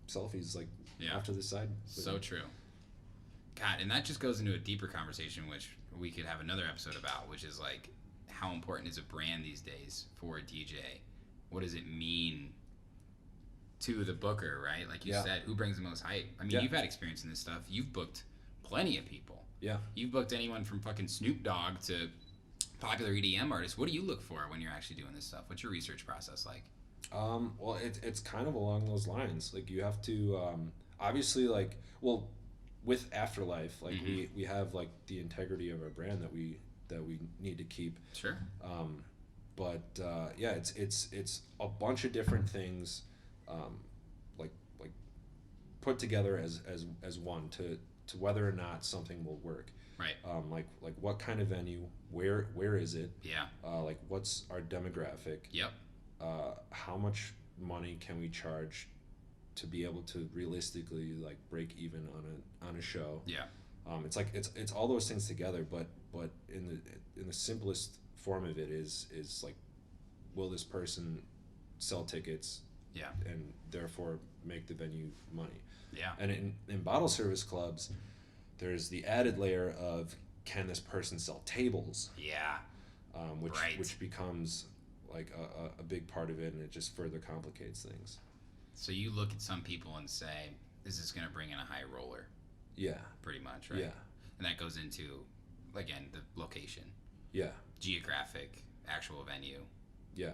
selfies like off to the side. So true. God, and that just goes into a deeper conversation, which we could have another episode about, which is like how important is a brand these days for a DJ? What does it mean to the booker, right? Like you said, who brings the most hype? I mean, you've had experience in this stuff. You've booked plenty of people. Yeah. You've booked anyone from fucking Snoop Dogg to popular EDM artists. What do you look for when you're actually doing this stuff? What's your research process like? Well, it's kind of along those lines. Like you have to obviously with Afterlife, like we have like the integrity of our brand that we need to keep. Sure. But it's a bunch of different things, like put together as one to whether or not something will work. Right. Like what kind of venue? Where is it? Yeah. Like what's our demographic? Yep. How much money can we charge to be able to realistically like break even on a show? Yeah. It's all those things together, but in the simplest form of it is like, will this person sell tickets? Yeah. And therefore make the venue money. Yeah. And in bottle service clubs, there's the added layer of, can this person sell tables? Yeah. Which becomes like a big part of it, and it just further complicates things. So you look at some people and say, is this going to bring in a high roller? Yeah. Pretty much, right? Yeah. And that goes into, again, the location. Yeah. Geographic, actual venue. Yeah.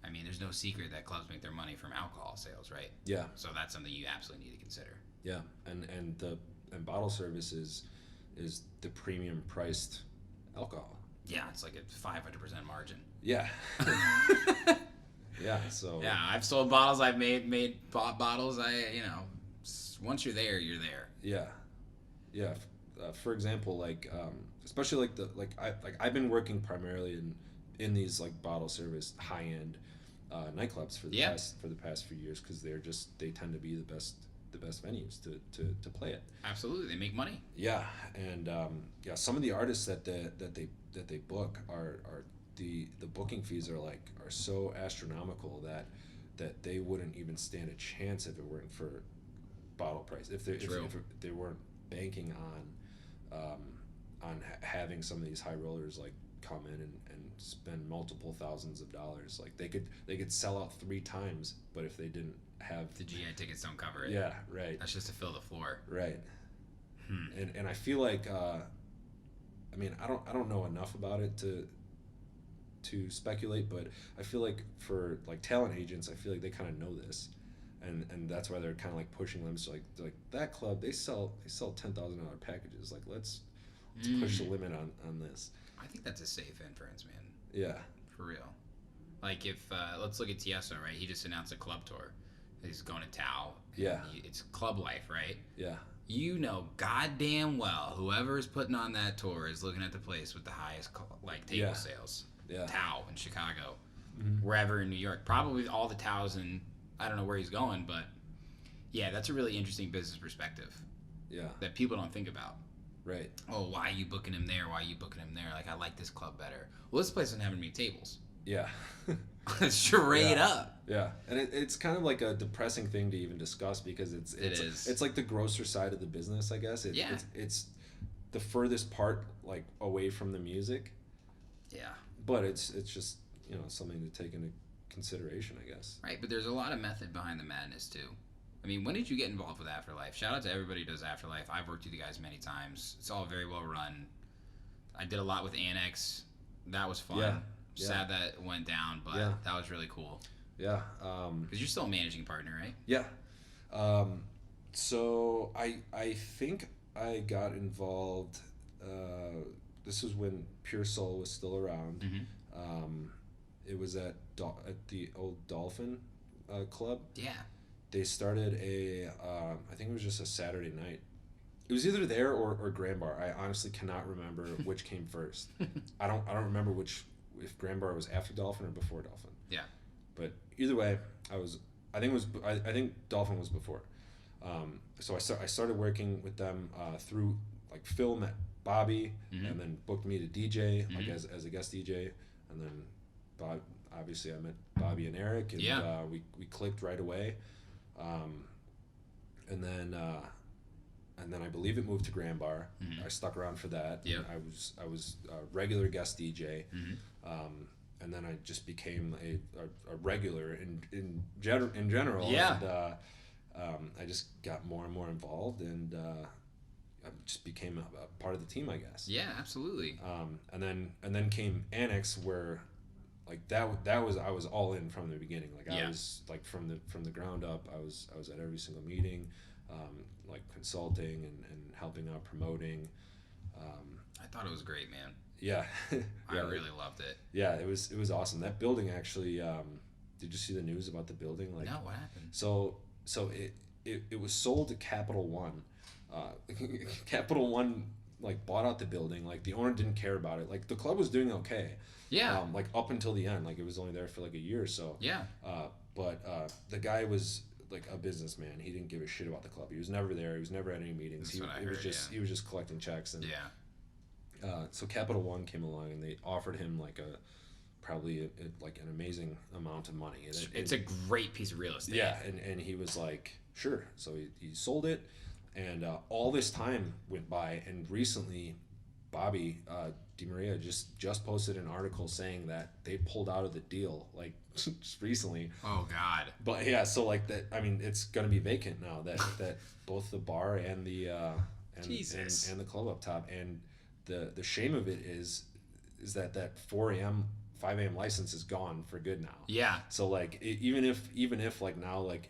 I mean, there's no secret that clubs make their money from alcohol sales, right? Yeah. So that's something you absolutely need to consider. Yeah, and bottle service is the premium priced alcohol. Yeah, it's like a 500% margin. Yeah. Yeah. So. Yeah, I've sold bottles. I've bought bottles. Once you're there, you're there. Yeah. Yeah. For example, especially I've been working primarily in these like bottle service high end nightclubs for the past few years because they tend to be the best venues to play it. Absolutely, they make money. Yeah, and some of the artists that they book are the booking fees are so astronomical that they wouldn't even stand a chance if it weren't for bottle price. If they weren't banking on having some of these high rollers like come in and spend multiple thousands of dollars, like they could sell out 3 times, but if they didn't have the GI tickets don't cover it. Yeah, right. That's just to fill the floor. Right. And I feel like I don't know enough about it to speculate, but I feel like for like talent agents, I feel like they kind of know this, and that's why they're kind of like pushing them. So like that club, they sell $10,000 packages. Like let's push the limit on this. I think that's a safe inference, man. Yeah. For real. Like if let's look at Tiesto, right? He just announced a club tour. He's going to Tao. Yeah. It's club life, right? Yeah. You know goddamn well whoever is putting on that tour is looking at the place with the highest table sales. Yeah. Tao in Chicago, wherever in New York, probably all the Taos, and I don't know where he's going, but yeah, that's a really interesting business perspective. Yeah. That people don't think about. Right. Oh, why are you booking him there? Why are you booking him there? Like, I like this club better. Well, this place doesn't have any tables. Yeah. Straight up. Yeah, and it's kind of like a depressing thing to even discuss because it's like the grosser side of the business, I guess. It's the furthest part like away from the music. Yeah. But it's just something to take into consideration, I guess. Right, but there's a lot of method behind the madness too. I mean, when did you get involved with Afterlife? Shout out to everybody who does Afterlife. I've worked with you guys many times. It's all very well run. I did a lot with Annex. That was fun. Yeah. Sad that it went down, but that was really cool. Yeah. Because you're still a managing partner, right? Yeah. So I think I got involved. This was when Pure Soul was still around. It was at the old Dolphin Club. Yeah. They started I think it was just a Saturday night. It was either there or Grand Bar. I honestly cannot remember which came first. I don't remember if Grand Bar was after Dolphin or before Dolphin. Yeah. But either way, I think Dolphin was before. So I started working with them through like Phil met Bobby and then booked me to DJ like as a guest DJ, and then obviously I met Bobby and Eric, and we clicked right away. And then I believe it moved to Grand Bar. I stuck around for that. Yeah. I was a regular guest DJ. And then I just became a regular in general. Yeah. And I just got more and more involved, and I just became a part of the team, I guess. Yeah, absolutely. And then came Annex, where like that was I was all in from the beginning. Like I was like from the ground up. I was at every single meeting, like consulting and helping out promoting. I thought it was great, man. Yeah. I really loved it. Yeah, it was awesome. That building actually. Did you see the news about the building? Like, no, what happened? So it was sold to Capital One. Capital One like bought out the building. Like the owner didn't care about it. Like the club was doing okay. Yeah. Like up until the end. Like it was only there for like a year or so. Yeah. But the guy was like a businessman. He didn't give a shit about the club. He was never there. He was never at any meetings. He was just collecting checks and. Yeah. So Capital One came along and they offered him like probably an amazing amount of money. It's a great piece of real estate. Yeah, and he was like, sure. So he sold it, and all this time went by, and recently, Bobby DiMaria just posted an article saying that they pulled out of the deal like just recently. Oh God. But yeah, so like that. I mean, it's gonna be vacant now. That both the bar and the and the club up top, and the shame of it is that 4 a.m. 5 a.m. license is gone for good now. Yeah. So like even if like now like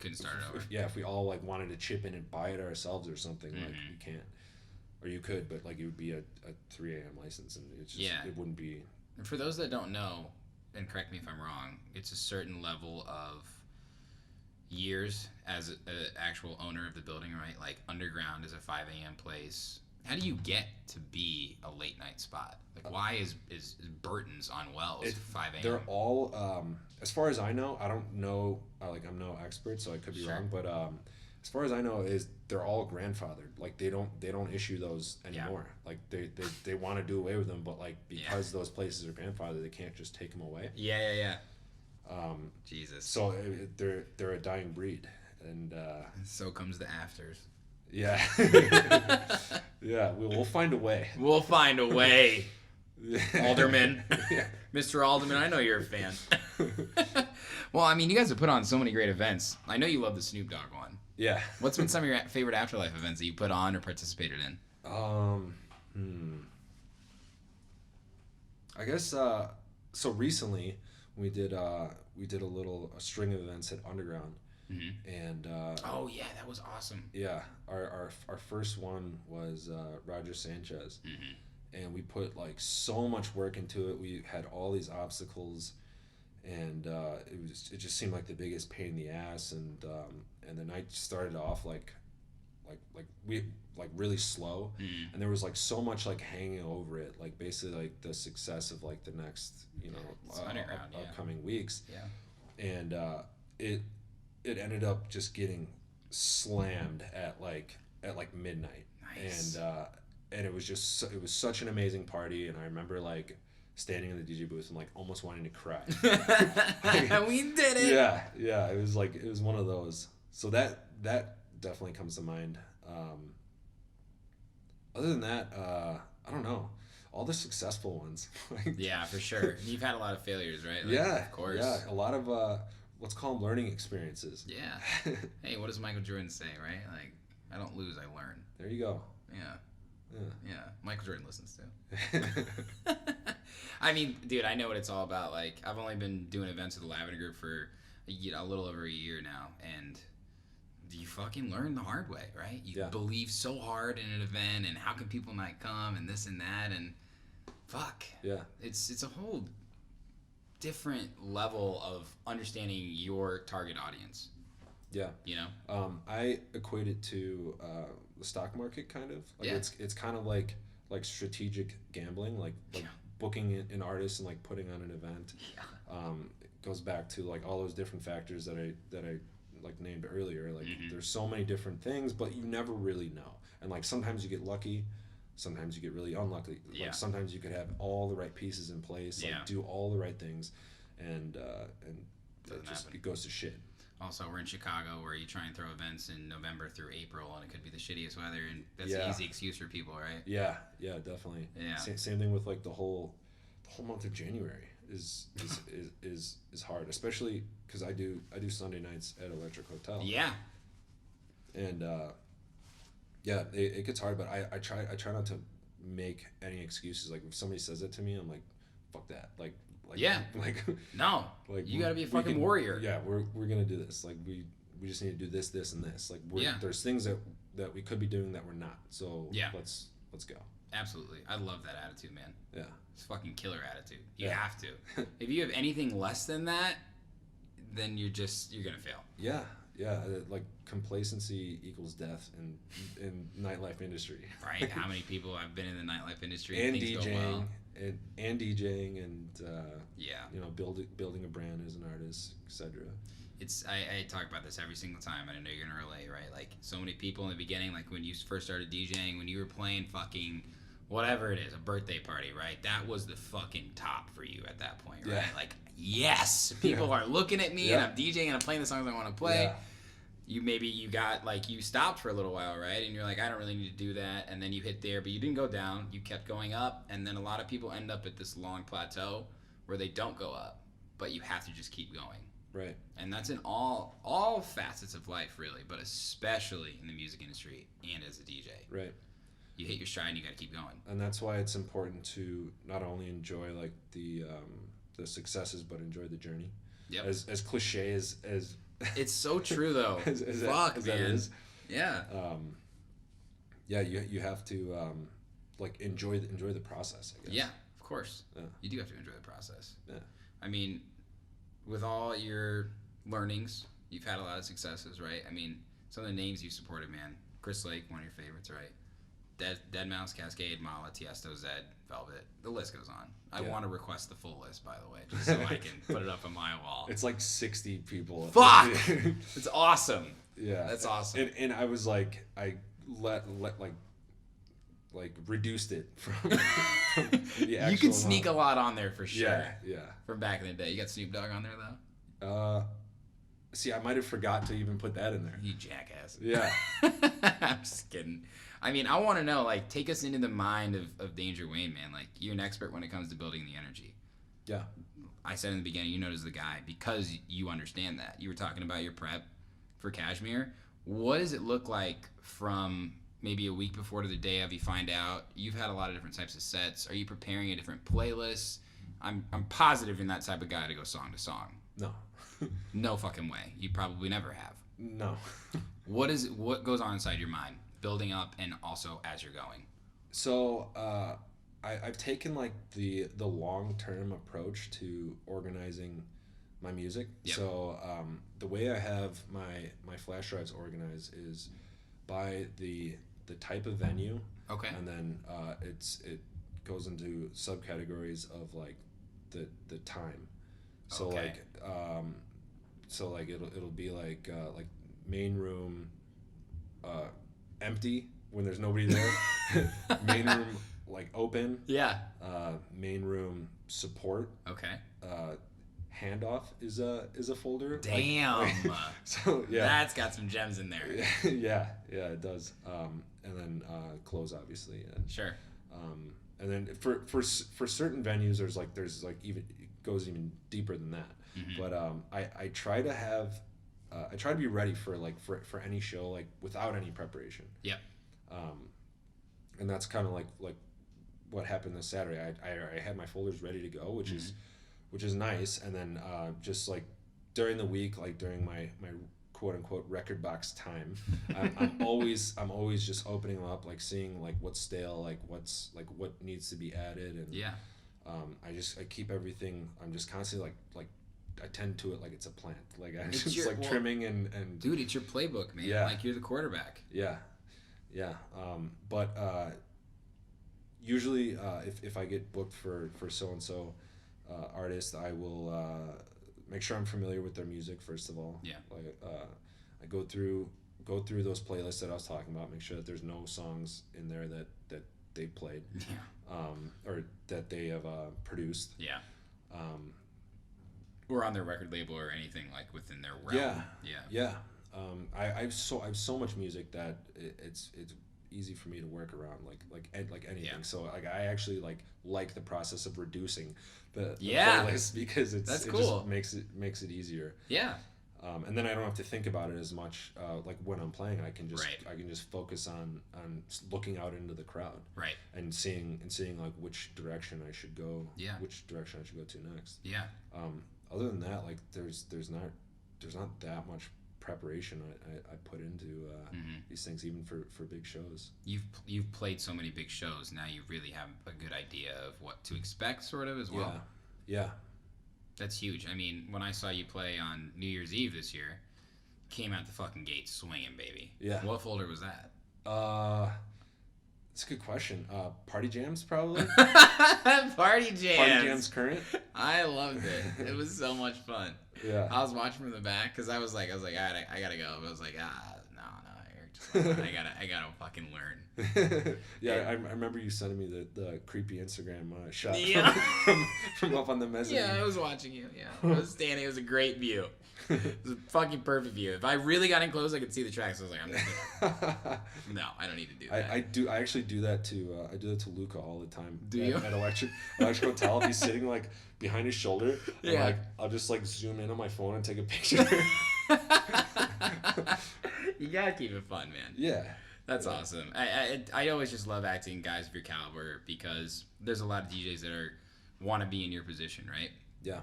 couldn't start it over. If we all like wanted to chip in and buy it ourselves or something, like we can't, or you could, but like it would be a 3 a.m. license, and it's just it wouldn't be. And for those that don't know, and correct me if I'm wrong, it's a certain level of years as an actual owner of the building, right? Like underground is a 5 a.m. place. How do you get to be a late night spot? Like, why is Burton's on Wells 5 a.m.? They're all, as far as I know, I don't know, like I'm no expert, so I could be wrong, but as far as I know, is they're all grandfathered. Like they don't issue those anymore. Yeah. Like they want to do away with them, but like because those places are grandfathered, they can't just take them away. Yeah. Jesus. So they're a dying breed, and so comes the afters. Yeah. Yeah, we'll find a way. We'll find a way. Alderman. Yeah. Mr. Alderman, I know you're a fan. Well, I mean, you guys have put on so many great events. I know you love the Snoop Dogg one. Yeah. What's been some of your favorite Afterlife events that you put on or participated in? I guess so recently we did a string of events at Underground. Mm-hmm. And oh yeah, that was awesome. Yeah, our first one was Roger Sanchez. Mm-hmm. And we put like so much work into it. We had all these obstacles, and it just seemed like the biggest pain in the ass. And the night started off like really slow, and there was like so much like hanging over it, like basically like the success of like the next upcoming weeks. Yeah. And it ended up just getting slammed at midnight. Nice. And it was it was such an amazing party, and I remember like standing in the DJ booth and like almost wanting to cry. We did it. Yeah, it was one of those. So that definitely comes to mind. Other than that, I don't know. All the successful ones. Yeah, for sure. You've had a lot of failures, right? Like, yeah, of course. Yeah, a lot of let's call them learning experiences. Yeah. Hey, what does Michael Jordan say, right? Like, I don't lose, I learn. There you go. Yeah. Michael Jordan listens too. I mean, dude, I know what it's all about. Like, I've only been doing events with the Lavender Group for a little over a year now, and you fucking learn the hard way, right? You believe so hard in an event, and how can people not come, and this and that, and fuck. Yeah. It's a whole different level of understanding your target audience. Yeah. You know? I equate it to the stock market, kind of. Like it's kind of like strategic gambling, like booking an artist and like putting on an event. Yeah. It goes back to like all those different factors that I like named earlier. Like there's so many different things, but you never really know. And like sometimes you get lucky, sometimes you get really unlucky. Like sometimes you could have all the right pieces in place, like do all the right things, and it goes to shit. Also, we're in Chicago, where you try and throw events in November through April, and it could be the shittiest weather, and that's an easy excuse for people, right? Yeah, definitely. Yeah. Same thing with like the whole month of January is hard, especially because I do Sunday nights at Electric Hotel. Yeah. And it gets hard, but I try not to make any excuses. Like if somebody says that to me, I'm like, fuck that. Like no, like you gotta be a fucking warrior. Yeah, we're gonna do this. Like we just need to do this and this. Like there's things that we could be doing that we're not. So let's go. Absolutely, I love that attitude, man. Yeah, it's fucking killer attitude. You have to. If you have anything less than that, then you're gonna fail. Yeah. Like complacency equals death in nightlife industry. Right. How many people have been in the nightlife industry and things DJing go well? and DJing and building a brand as an artist, etc. I talk about this every single time, and I know you're gonna relate, right? Like so many people in the beginning, like when you first started DJing, when you were playing fucking whatever it is, a birthday party, right? That was the fucking top for you at that point, right? Yeah. Like, yes, people are looking at me and I'm DJing and I'm playing the songs I want to play. Yeah. You got like, you stopped for a little while, right? And you're like, I don't really need to do that. And then you hit there, but you didn't go down. You kept going up. And then a lot of people end up at this long plateau where they don't go up, but you have to just keep going. Right. And that's in all facets of life, really, but especially in the music industry and as a DJ. Right. You hit your stride and you got to keep going. And that's why it's important to not only enjoy like the successes, but enjoy the journey. Yep. As cliche as it's so true though. as Fuck, that man. is. Yeah. You have to like enjoy the process, I guess. Yeah, of course. Yeah. You do have to enjoy the process. Yeah. I mean, with all your learnings, you've had a lot of successes, right? I mean, some of the names you supported, man. Chris Lake, one of your favorites, right? Deadmau5, Kaskade, Mala, Tiesto, Zed, Velvet. The list goes on. I want to request the full list, by the way, just so I can put it up on my wall. It's like 60 people. Fuck! It's awesome. Yeah, that's awesome. And I was like, I reduced it from the actual you can sneak amount. a lot on there for sure. Yeah. From back in the day. You got Snoop Dogg on there, though? See, I might have forgot to even put that in there. You jackass. Yeah. I'm just kidding. I mean, I want to know, like, take us into the mind of DangerWayne, man. Like, you're an expert when it comes to building the energy. Yeah. I said in the beginning, you notice the guy because you understand that. You were talking about your prep for Kashmir. What does it look like from maybe a week before to the day of you find out? You've had a lot of different types of sets. Are you preparing a different playlist? I'm positive you're that type of guy to go song to song. No. No fucking way. You probably never have. No. What goes on inside your mind, building up and also as you're going? So I've taken like the long-term approach to organizing my music. Yep. So the way I have my flash drives organized is by the type of venue. Okay. And then it goes into subcategories of like the time. So okay. Like it'll be like main room empty when there's nobody there. Main room like open. Yeah. Main room support. Okay. Handoff is a folder. Damn. Like, so yeah. That's got some gems in there. Yeah, it does. And then close obviously. And, sure. And then for certain venues there's even it goes even deeper than that. Mm-hmm. But I try to have I try to be ready for any show like without any preparation. Yeah. And that's kind of like what happened this Saturday. I had my folders ready to go, which is nice. And then just like during the week, like during my quote unquote record box time, I'm always just opening them up, like seeing like what's stale, like what's like what needs to be added, and yeah. I keep everything. I'm just constantly like I tend to it like it's a plant. Like I'm just trimming and dude, it's your playbook, man. Yeah. Like you're the quarterback. Yeah. But usually if I get booked for so and so artist, I will make sure I'm familiar with their music first of all. Yeah. Like I go through those playlists that I was talking about, make sure that there's no songs in there that they played. Yeah. Or that they have produced. Yeah. Or on their record label or anything like within their realm. Yeah. I have so much music that it's easy for me to work around like anything. Yeah. So like I actually like the process of reducing the playlist because it just makes it easier. Yeah. And then I don't have to think about it as much. Like when I'm playing, I can just focus on looking out into the crowd. Right. And seeing like which direction I should go. Yeah. Which direction I should go to next. Yeah. Other than that, like there's not that much preparation I put into these things, even for big shows. You've played so many big shows. Now you really have a good idea of what to expect, sort of as well. Yeah. That's huge. I mean, when I saw you play on New Year's Eve this year, came out the fucking gate swinging, baby. Yeah. What folder was that? That's a good question. Party Jams, probably. Party Jams. Party Jams Current. I loved it. It was so much fun. Yeah. I was watching from the back because I was like, all right, I gotta go. But I was like, no, Eric, I gotta fucking learn. Yeah, I remember you sending me the creepy Instagram shot from up on the mezzanine. Yeah, I was watching you. Yeah, I was standing. It was a great view. It was a fucking perfect view. If I really got in close, I could see the tracks. I was like, no, I don't need to do that. I actually do that to I do that to Luca all the time. Do you? At Electric Hotel, he's sitting like behind his shoulder. And, yeah. I'll just like zoom in on my phone and take a picture. You gotta keep it fun, man. Yeah. That's awesome. I always just love acting guys of your caliber because there's a lot of DJs that want to be in your position, right? Yeah.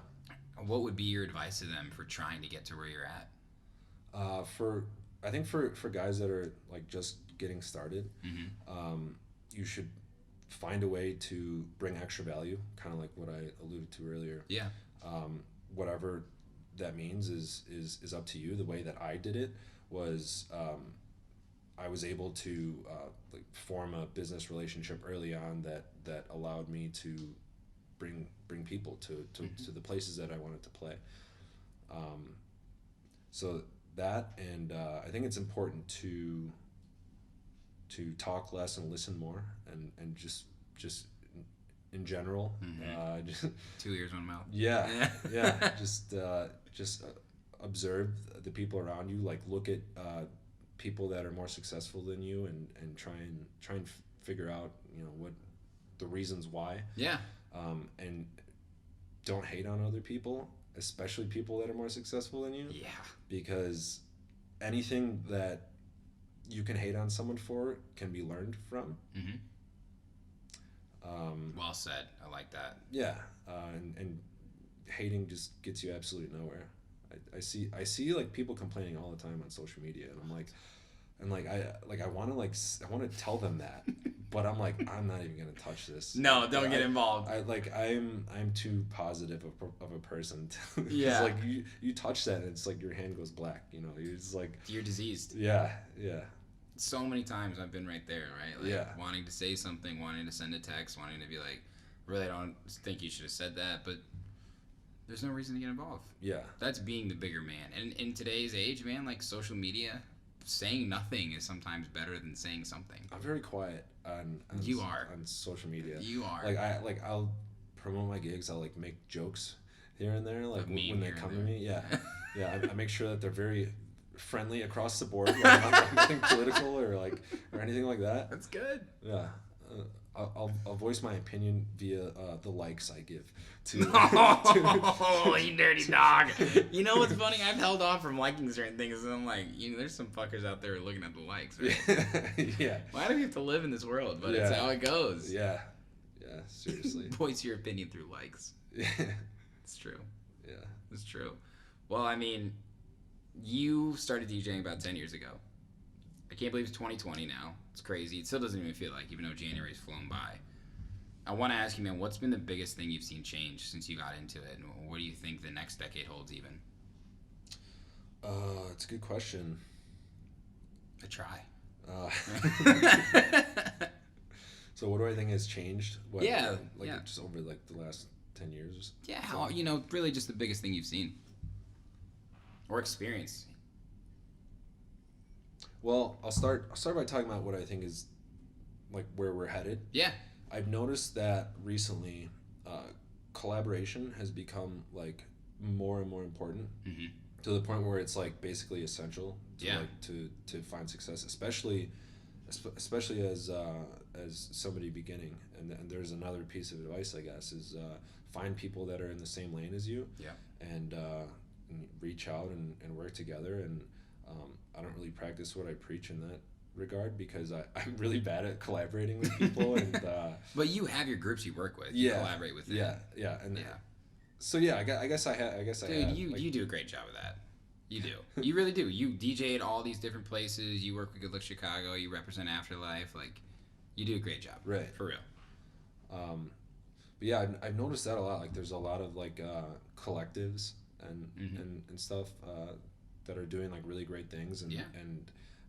What would be your advice to them for trying to get to where you're at? I think for guys that are like just getting started, you should find a way to bring extra value, kind of like what I alluded to earlier. Yeah. whatever that means is up to you. The way that I did it was I was able to like form a business relationship early on that allowed me to bring people to the places that I wanted to play. So that, and I think it's important to talk less and listen more, and just in general. Just, 2 ears, 1 mouth. yeah. Just observe the people around you. Like, look at people that are more successful than you, and try and figure out, what the reasons why. Yeah. And don't hate on other people, especially people that are more successful than you. Yeah. Because anything that you can hate on someone for can be learned from. Mm-hmm. Well said. I like that. Yeah. And hating just gets you absolutely nowhere. I see like people complaining all the time on social media, and I'm like, I want to tell them that, but I'm like, I'm not even gonna touch this. No, don't get involved. I'm too positive of a person. Yeah. Like you touch that, and it's like your hand goes black. You're just like, You're diseased. yeah. So many times I've been right there, right? Like, Yeah. wanting to say something, wanting to send a text, wanting to be like, really, I don't think you should have said that, but there's no reason to get involved. Yeah. That's being the bigger man. And in today's age, man, like social media, saying nothing is sometimes better than saying something. I'm very quiet on You are. on social media. You are. I'll promote my gigs. I'll like make jokes here and there, like meme when they here and come to there. me. Yeah, yeah. I make sure that they're very friendly across the board. Like, not anything political or anything like that. That's good. Yeah. I'll voice my opinion via the likes I give to. Oh, you dirty dog. You know what's funny? I've held off from liking certain things, and I'm like, there's some fuckers out there looking at the likes, right? Yeah. Why do we have to live in this world? But it's Yeah. how it goes. Yeah. Yeah. Seriously. Voice your opinion through likes. Yeah. It's true. Yeah. It's true. Well, I mean, you started DJing about 10 years ago. I can't believe it's 2020 now. It's crazy. It still doesn't even feel like, even though January's flown by. I want to ask you, man, what's been the biggest thing you've seen change since you got into it? And what do you think the next decade holds even? It's a good question. I try. So what do I think has changed? Yeah. Just over the last 10 years. Yeah, how, really just the biggest thing you've seen or experienced. Well, I'll start by talking about what I think is like where we're headed. Yeah. I've noticed that recently, collaboration has become like more and more important, to the point where it's like basically essential to find success, especially as somebody beginning. And there's another piece of advice, I guess, is find people that are in the same lane as you. Yeah. And reach out and work together. And I don't really practice what I preach in that regard, because I'm really bad at collaborating with people. And But you have your groups you work with. You collaborate with them. Yeah. And Yeah. So yeah, I guess I have. Dude, you do a great job of that. You do. You really do. You DJ at all these different places. You work with Good Luck Chicago. You represent Afterlife. Like, you do a great job. Right. For real. But yeah, I've noticed that a lot. Like, there's a lot of like collectives and stuff that are doing like really great things and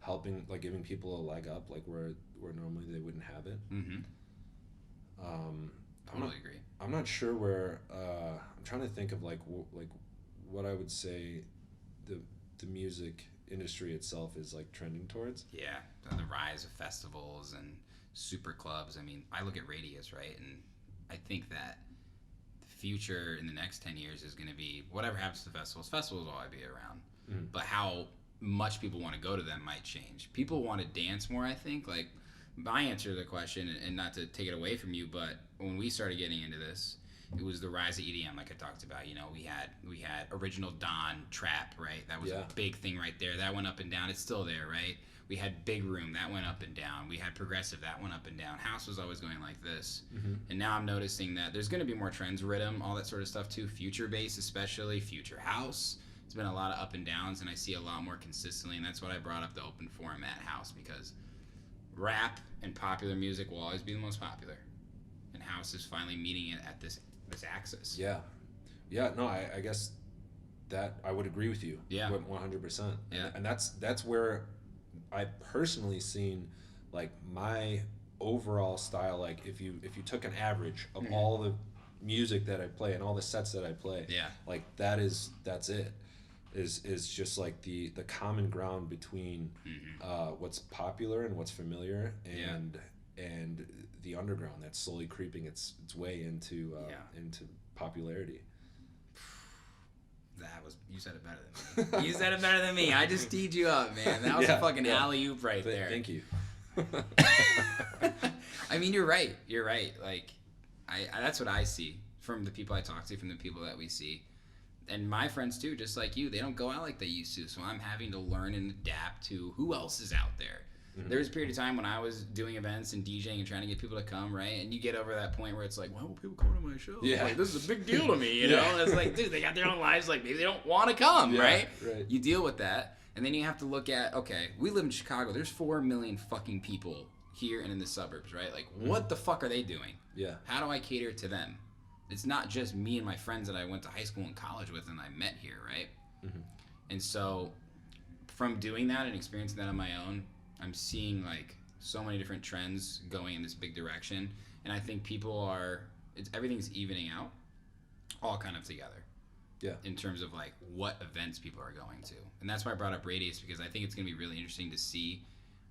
helping, like giving people a leg up, like where normally they wouldn't have it. Totally agree. I'm not sure where. I'm trying to think of like what I would say the music industry itself is like trending towards. Yeah, the rise of festivals and super clubs. I mean, I look at radius, right, and I think that the future in the next 10 years is going to be whatever happens to festivals. Festivals will always be around, but how much people want to go to them might change. People want to dance more, I think. Like, my answer to the question, and not to take it away from you, but when we started getting into this, it was the rise of EDM, like I talked about. You know, we had original Dawn trap, right? That was a big thing right there. That went up and down. It's still there, right? We had Big Room, that went up and down. We had Progressive, that went up and down. House was always going like this. And now I'm noticing that there's going to be more trends, rhythm, all that sort of stuff too. Future bass especially, future house. It's been a lot of up and downs, and I see a lot more consistently, and that's what I brought up the open forum at house, because rap and popular music will always be the most popular, and house is finally meeting it at this axis. Yeah, Yeah, no, I guess that I would agree with you. Yeah. 100%. Yeah. And that's where I personally seen like my overall style. Like if you took an average of all the music that I play and all the sets that I play, Yeah. like that's it. Is just like the common ground between what's popular and what's familiar and the underground that's slowly creeping its way into popularity. You said it better than me. You said it better than me. I just teed you up, man. That was a fucking alley-oop right there. Thank you. I mean, you're right. You're right. Like, I that's what I see from the people I talk to, from the people that we see. And my friends, too, just like you, they don't go out like they used to. So I'm having to learn and adapt to who else is out there. There was a period of time when I was doing events and DJing and trying to get people to come, right? And you get over that point where it's like, why won't people come to my show? Yeah. Like, this is a big deal to me, you know? It's like, dude, they got their own lives. Like, maybe they don't want to come, right? Right. You deal with that. And then you have to look at, okay, we live in Chicago. There's 4 million fucking people here and in the suburbs, right? Like, what the fuck are they doing? Yeah. How do I cater to them? It's not just me and my friends that I went to high school and college with and I met here, right? And so from doing that and experiencing that on my own, I'm seeing like so many different trends going in this big direction. And I think people everything's evening out all kind of together. Yeah. In terms of like what events people are going to. And that's why I brought up Radius, because I think it's going to be really interesting to see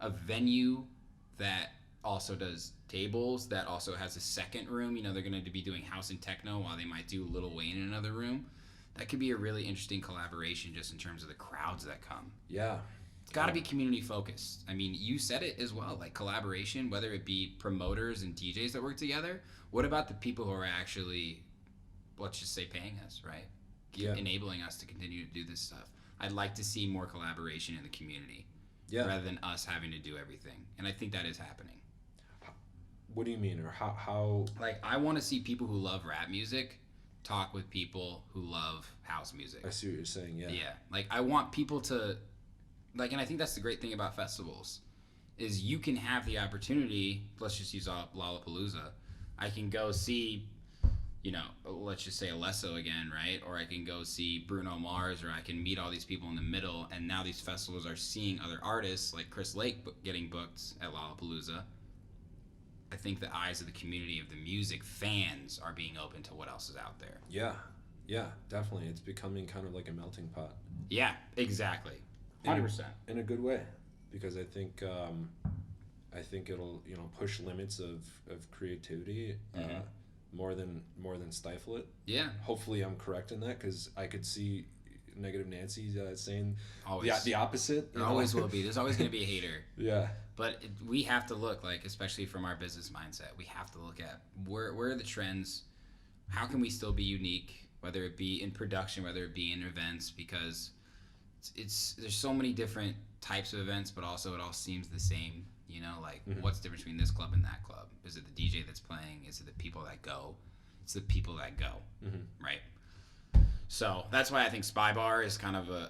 a venue that also does tables, that also has a second room. You know, they're going to be doing house and techno while they might do Lil Wayne in another room. That could be a really interesting collaboration just in terms of the crowds that come. Yeah. It's got to be community focused. I mean, you said it as well, like collaboration, whether it be promoters and DJs that work together. What about the people who are actually, let's just say, paying us, right? Enabling us to continue to do this stuff. I'd like to see more collaboration in the community rather than us having to do everything. And I think that is happening. What do you mean? Or how? Like, I want to see people who love rap music talk with people who love house music. I see what you're saying, yeah. Yeah. Like, I want people to, like, and I think that's the great thing about festivals, is you can have the opportunity, let's just use Lollapalooza. I can go see, you know, let's just say Alesso again, right? Or I can go see Bruno Mars, or I can meet all these people in the middle, and now these festivals are seeing other artists, like Chris Lake getting booked at Lollapalooza. I think the eyes of the community of the music fans are being open to what else is out there. Yeah, definitely. It's becoming kind of like a melting pot. Yeah, exactly. 100%. In a good way, because I think it'll, you know, push limits of creativity more than stifle it. Yeah. Hopefully I'm correct in that, because I could see Negative Nancy saying the opposite. There always will be. There's always going to be a hater. Yeah. But we have to look, like, especially from our business mindset, we have to look at where are the trends, how can we still be unique, whether it be in production, whether it be in events, because there's so many different types of events, but also it all seems the same, you know, like what's the difference between this club and that club? Is it the DJ that's playing? Is it the people that go? It's the people that go, right? So that's why I think Spy Bar is kind of a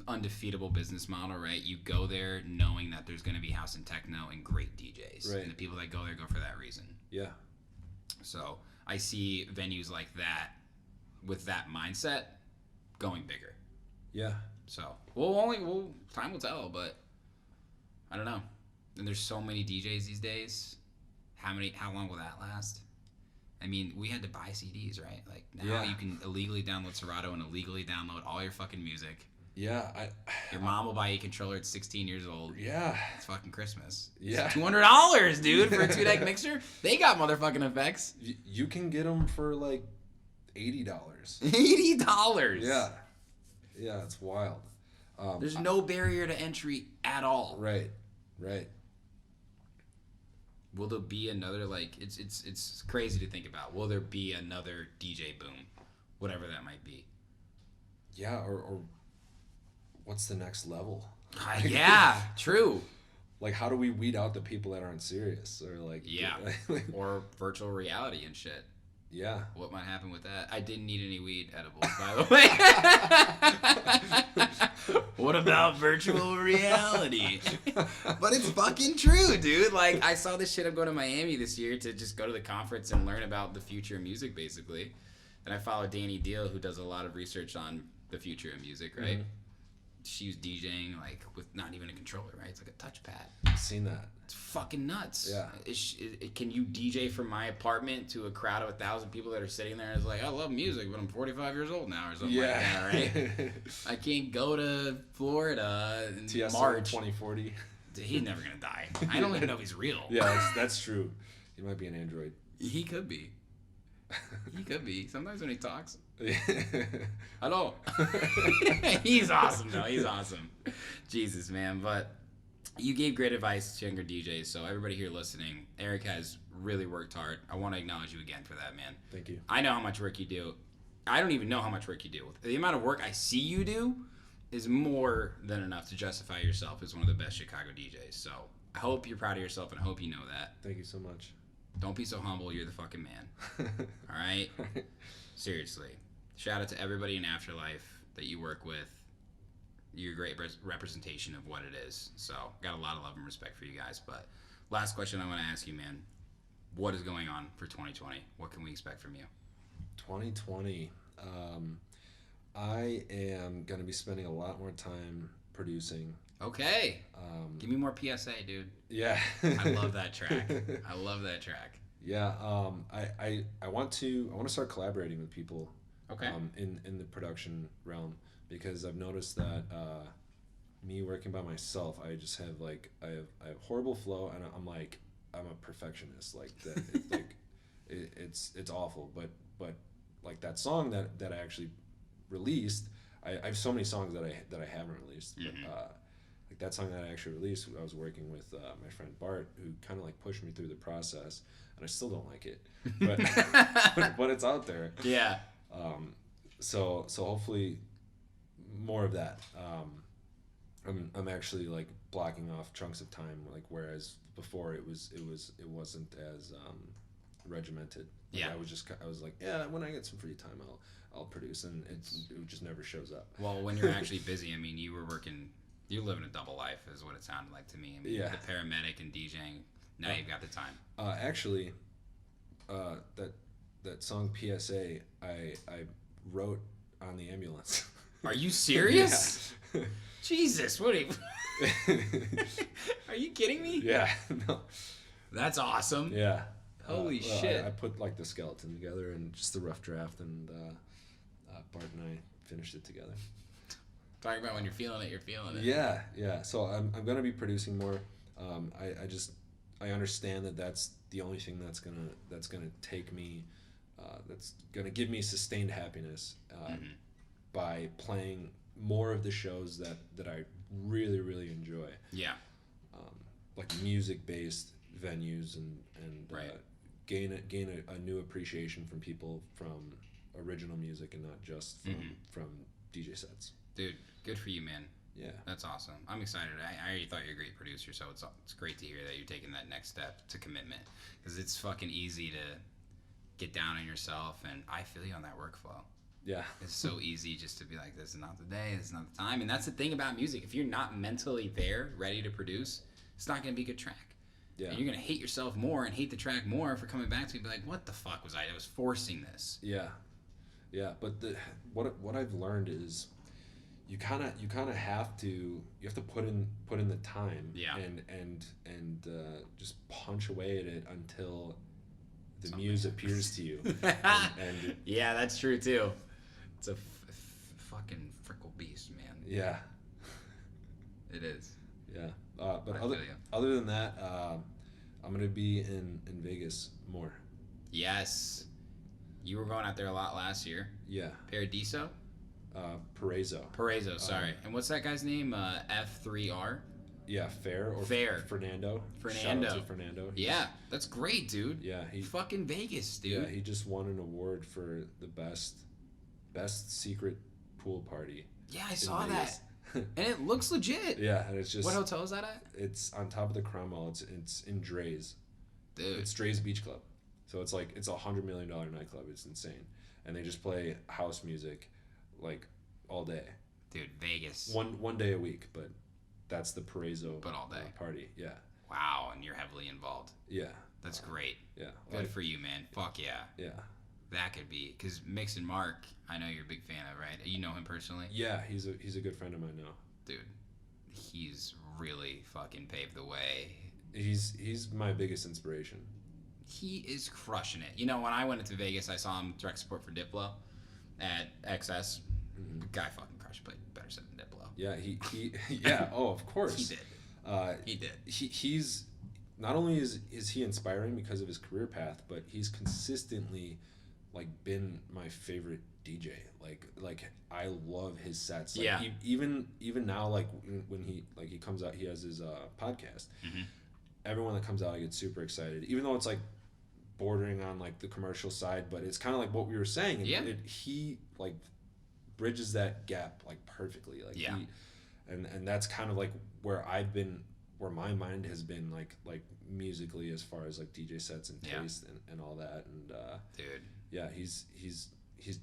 undefeatable business model, right? You go there knowing that there's going to be house and techno and great DJs. Right. And the people that go there go for that reason. Yeah. So I see venues like that with that mindset going bigger. Yeah. So time will tell, but I don't know. And there's so many DJs these days. How long will that last? I mean, we had to buy CDs, right? Like, now you can illegally download Serato and illegally download all your fucking music. Yeah, Your mom will buy you a controller at 16 years old. Yeah. It's fucking Christmas. Yeah. It's $200, dude, for a 2-deck mixer. They got motherfucking effects. You can get them for like $80. $80. Yeah, it's wild. There's no barrier to entry at all. Right. Will there be another, like, it's crazy to think about. Will there be another DJ boom? Whatever that might be. Yeah, or what's the next level? Yeah, true. Like, how do we weed out the people that aren't serious? Or like, or virtual reality and shit. Yeah. What might happen with that? I didn't need any weed edibles, by the way. What about virtual reality? But it's fucking true, dude. Like, I saw this shit. I'm going to Miami this year to just go to the conference and learn about the future of music, basically. And I follow Danny Deal, who does a lot of research on the future of music, right? Mhm. She was DJing like with not even a controller, right? It's like a touchpad. I've seen that. It's fucking nuts. Yeah. Can you DJ from my apartment to a crowd of 1,000 people that are sitting there and it's like, I love music, but I'm 45 years old now or something like that, right? I can't go to Florida in Tiesto March. 2040. He's never gonna die. I don't even know if he's real. Yeah, that's true. He might be an android. He could be. He could be. Sometimes when he talks. Hello. He's awesome, though. He's awesome. Jesus, man. But you gave great advice to younger DJs, so everybody here listening, Eric has really worked hard. I want to acknowledge you again for that, man. Thank you. I know how much work you do. I don't even know how much work you do. The amount of work I see you do is more than enough to justify yourself as one of the best Chicago DJs. So I hope you're proud of yourself, and I hope you know that. Thank you so much. Don't be so humble. You're the fucking man. All right? Seriously. Shout out to everybody in Afterlife that you work with. You're a great representation of what it is. So, got a lot of love and respect for you guys. But last question I want to ask you, man. What is going on for 2020? What can we expect from you? 2020. I am going to be spending a lot more time producing. Okay. Give me more PSA, dude. Yeah. I love that track. I love that track. Yeah. I want to start collaborating with people. Okay. In the production realm, because I've noticed that me working by myself, I just have I have horrible flow, and I'm a perfectionist. Like that, it's awful. But like that song that I actually released, I have so many songs that I haven't released. Mm-hmm. But, like that song that I actually released, I was working with my friend Bart, who kind of like pushed me through the process, and I still don't like it, but it's out there. Yeah. So hopefully more of that. I'm actually like blocking off chunks of time, like whereas before it wasn't as regimented. Like Yeah. I was like, yeah, when I get some free time, I'll produce, and it just never shows up. Well, when you're actually busy, I mean, you're living a double life, is what it sounded like to me. I mean, Yeah. the paramedic and DJing. Now you've got the time. Actually, that song PSA I wrote on the ambulance. Are you serious? Yeah. Jesus, what are you... Are you kidding me? Yeah. No. That's awesome. Yeah. Holy well, shit. I put like the skeleton together and just the rough draft, and Bart and I finished it together. Talking about when you're feeling it, you're feeling it. Yeah. So I'm gonna be producing more. I understand that's the only thing that's gonna take me, that's gonna give me sustained happiness by playing more of the shows that I really, really enjoy. Yeah. Like music-based venues and Right. Gain a new appreciation from people from original music and not just from DJ sets. Dude, good for you, man. Yeah. That's awesome. I'm excited. I already thought you're a great producer, so it's great to hear that you're taking that next step to commitment. Because it's fucking easy to get down on yourself, and I feel you on that workflow. Yeah. It's so easy just to be like, this is not the day, this is not the time. And that's the thing about music. If you're not mentally there, ready to produce, it's not going to be a good track. Yeah. And you're going to hate yourself more and hate the track more for coming back to it and be like, what the fuck was I? I was forcing this. Yeah. But what I've learned is you kind of have to put in the time. Yeah. And just punch away at it until the muse appears to you. and yeah, that's true too. It's a fucking frickle beast, man. Yeah. It is. Yeah. But I feel you. other than that, I'm gonna be in Vegas more. Yes. You were going out there a lot last year. Yeah. Paradiso? Paraiso. Sorry. And what's that guy's name? F3R? Yeah, Fair. Fernando. Shout out to Fernando. Yeah, that's great, dude. Yeah, fucking Vegas, dude. Yeah, he just won an award for the best secret pool party. Yeah, I saw that. And it looks legit. Yeah, and it's just... What hotel is that at? It's on top of the Cromwell. It's in Dre's. Dude. It's Dre's Beach Club. So it's like, it's $100 million nightclub. It's insane. And they just play house music like all day. Dude, Vegas. One day a week, but that's the Paraiso But all day. Party. Yeah. Wow, and you're heavily involved. Yeah. That's great. Yeah. Good for you, man. Fuck yeah. Yeah. that could be. Because Mix and Mark, I know you're a big fan of, right? You know him personally? Yeah, he's a good friend of mine now. Dude, he's really fucking paved the way. He's my biggest inspiration. He is crushing it. You know, when I went into Vegas, I saw him direct support for Diplo at XS. The guy fucking crushed, played better set than Diplo. Yeah, he yeah, oh, of course. He did. He did. He's not only is he inspiring because of his career path, but he's consistently like been my favorite DJ. Like I love his sets. Like, yeah. Even now, like when he comes out, he has his podcast. Mm-hmm. Everyone that comes out, I get super excited. Even though it's like bordering on like the commercial side, but it's kind of like what we were saying. He like bridges that gap like perfectly. Like yeah. And that's kind of like where my mind has been like musically as far as like DJ sets and taste and all that. And dude, yeah, he's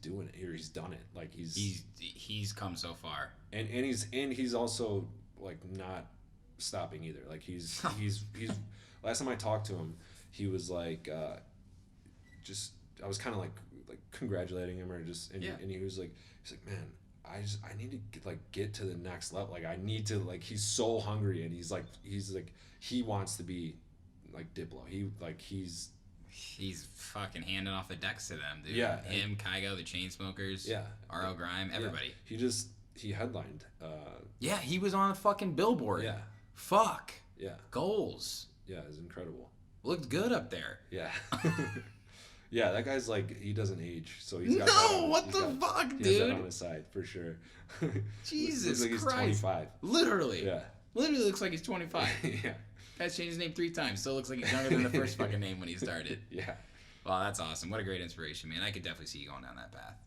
doing it here. He's done it. Like he's come so far. And he's also like not stopping either. Like he's last time I talked to him, he was like I was kind of like congratulating him or just and he was like man, I need to get to the next level. Like I need to he's so hungry and he's like he wants to be like Diplo. He's fucking handing off the decks to them, dude. Yeah. Him, Kygo, the Chainsmokers, R.L. Grime, everybody. Yeah. He headlined. Yeah, he was on a fucking billboard. Yeah. Fuck. Yeah. Goals. Yeah, it's incredible. Looked good up there. Yeah. Yeah, that guy's like, he doesn't age, so he's got fuck, dude? He has that on his side, for sure. Jesus looks like Christ. He's 25. Literally. Yeah. Literally looks like he's 25. Yeah. Guy's changed his name 3 times. Still looks like he's younger than the first fucking name when he started. Yeah. Well, that's awesome. What a great inspiration, man. I could definitely see you going down that path.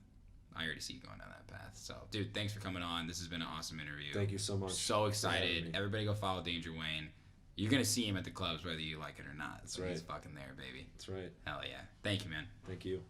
I already see you going down that path. So, dude, thanks for coming on. This has been an awesome interview. Thank you so much. So excited. Everybody go follow DangerWayne. You're going to see him at the clubs whether you like it or not. So he's fucking there, baby. That's right. Hell yeah. Thank you, man. Thank you.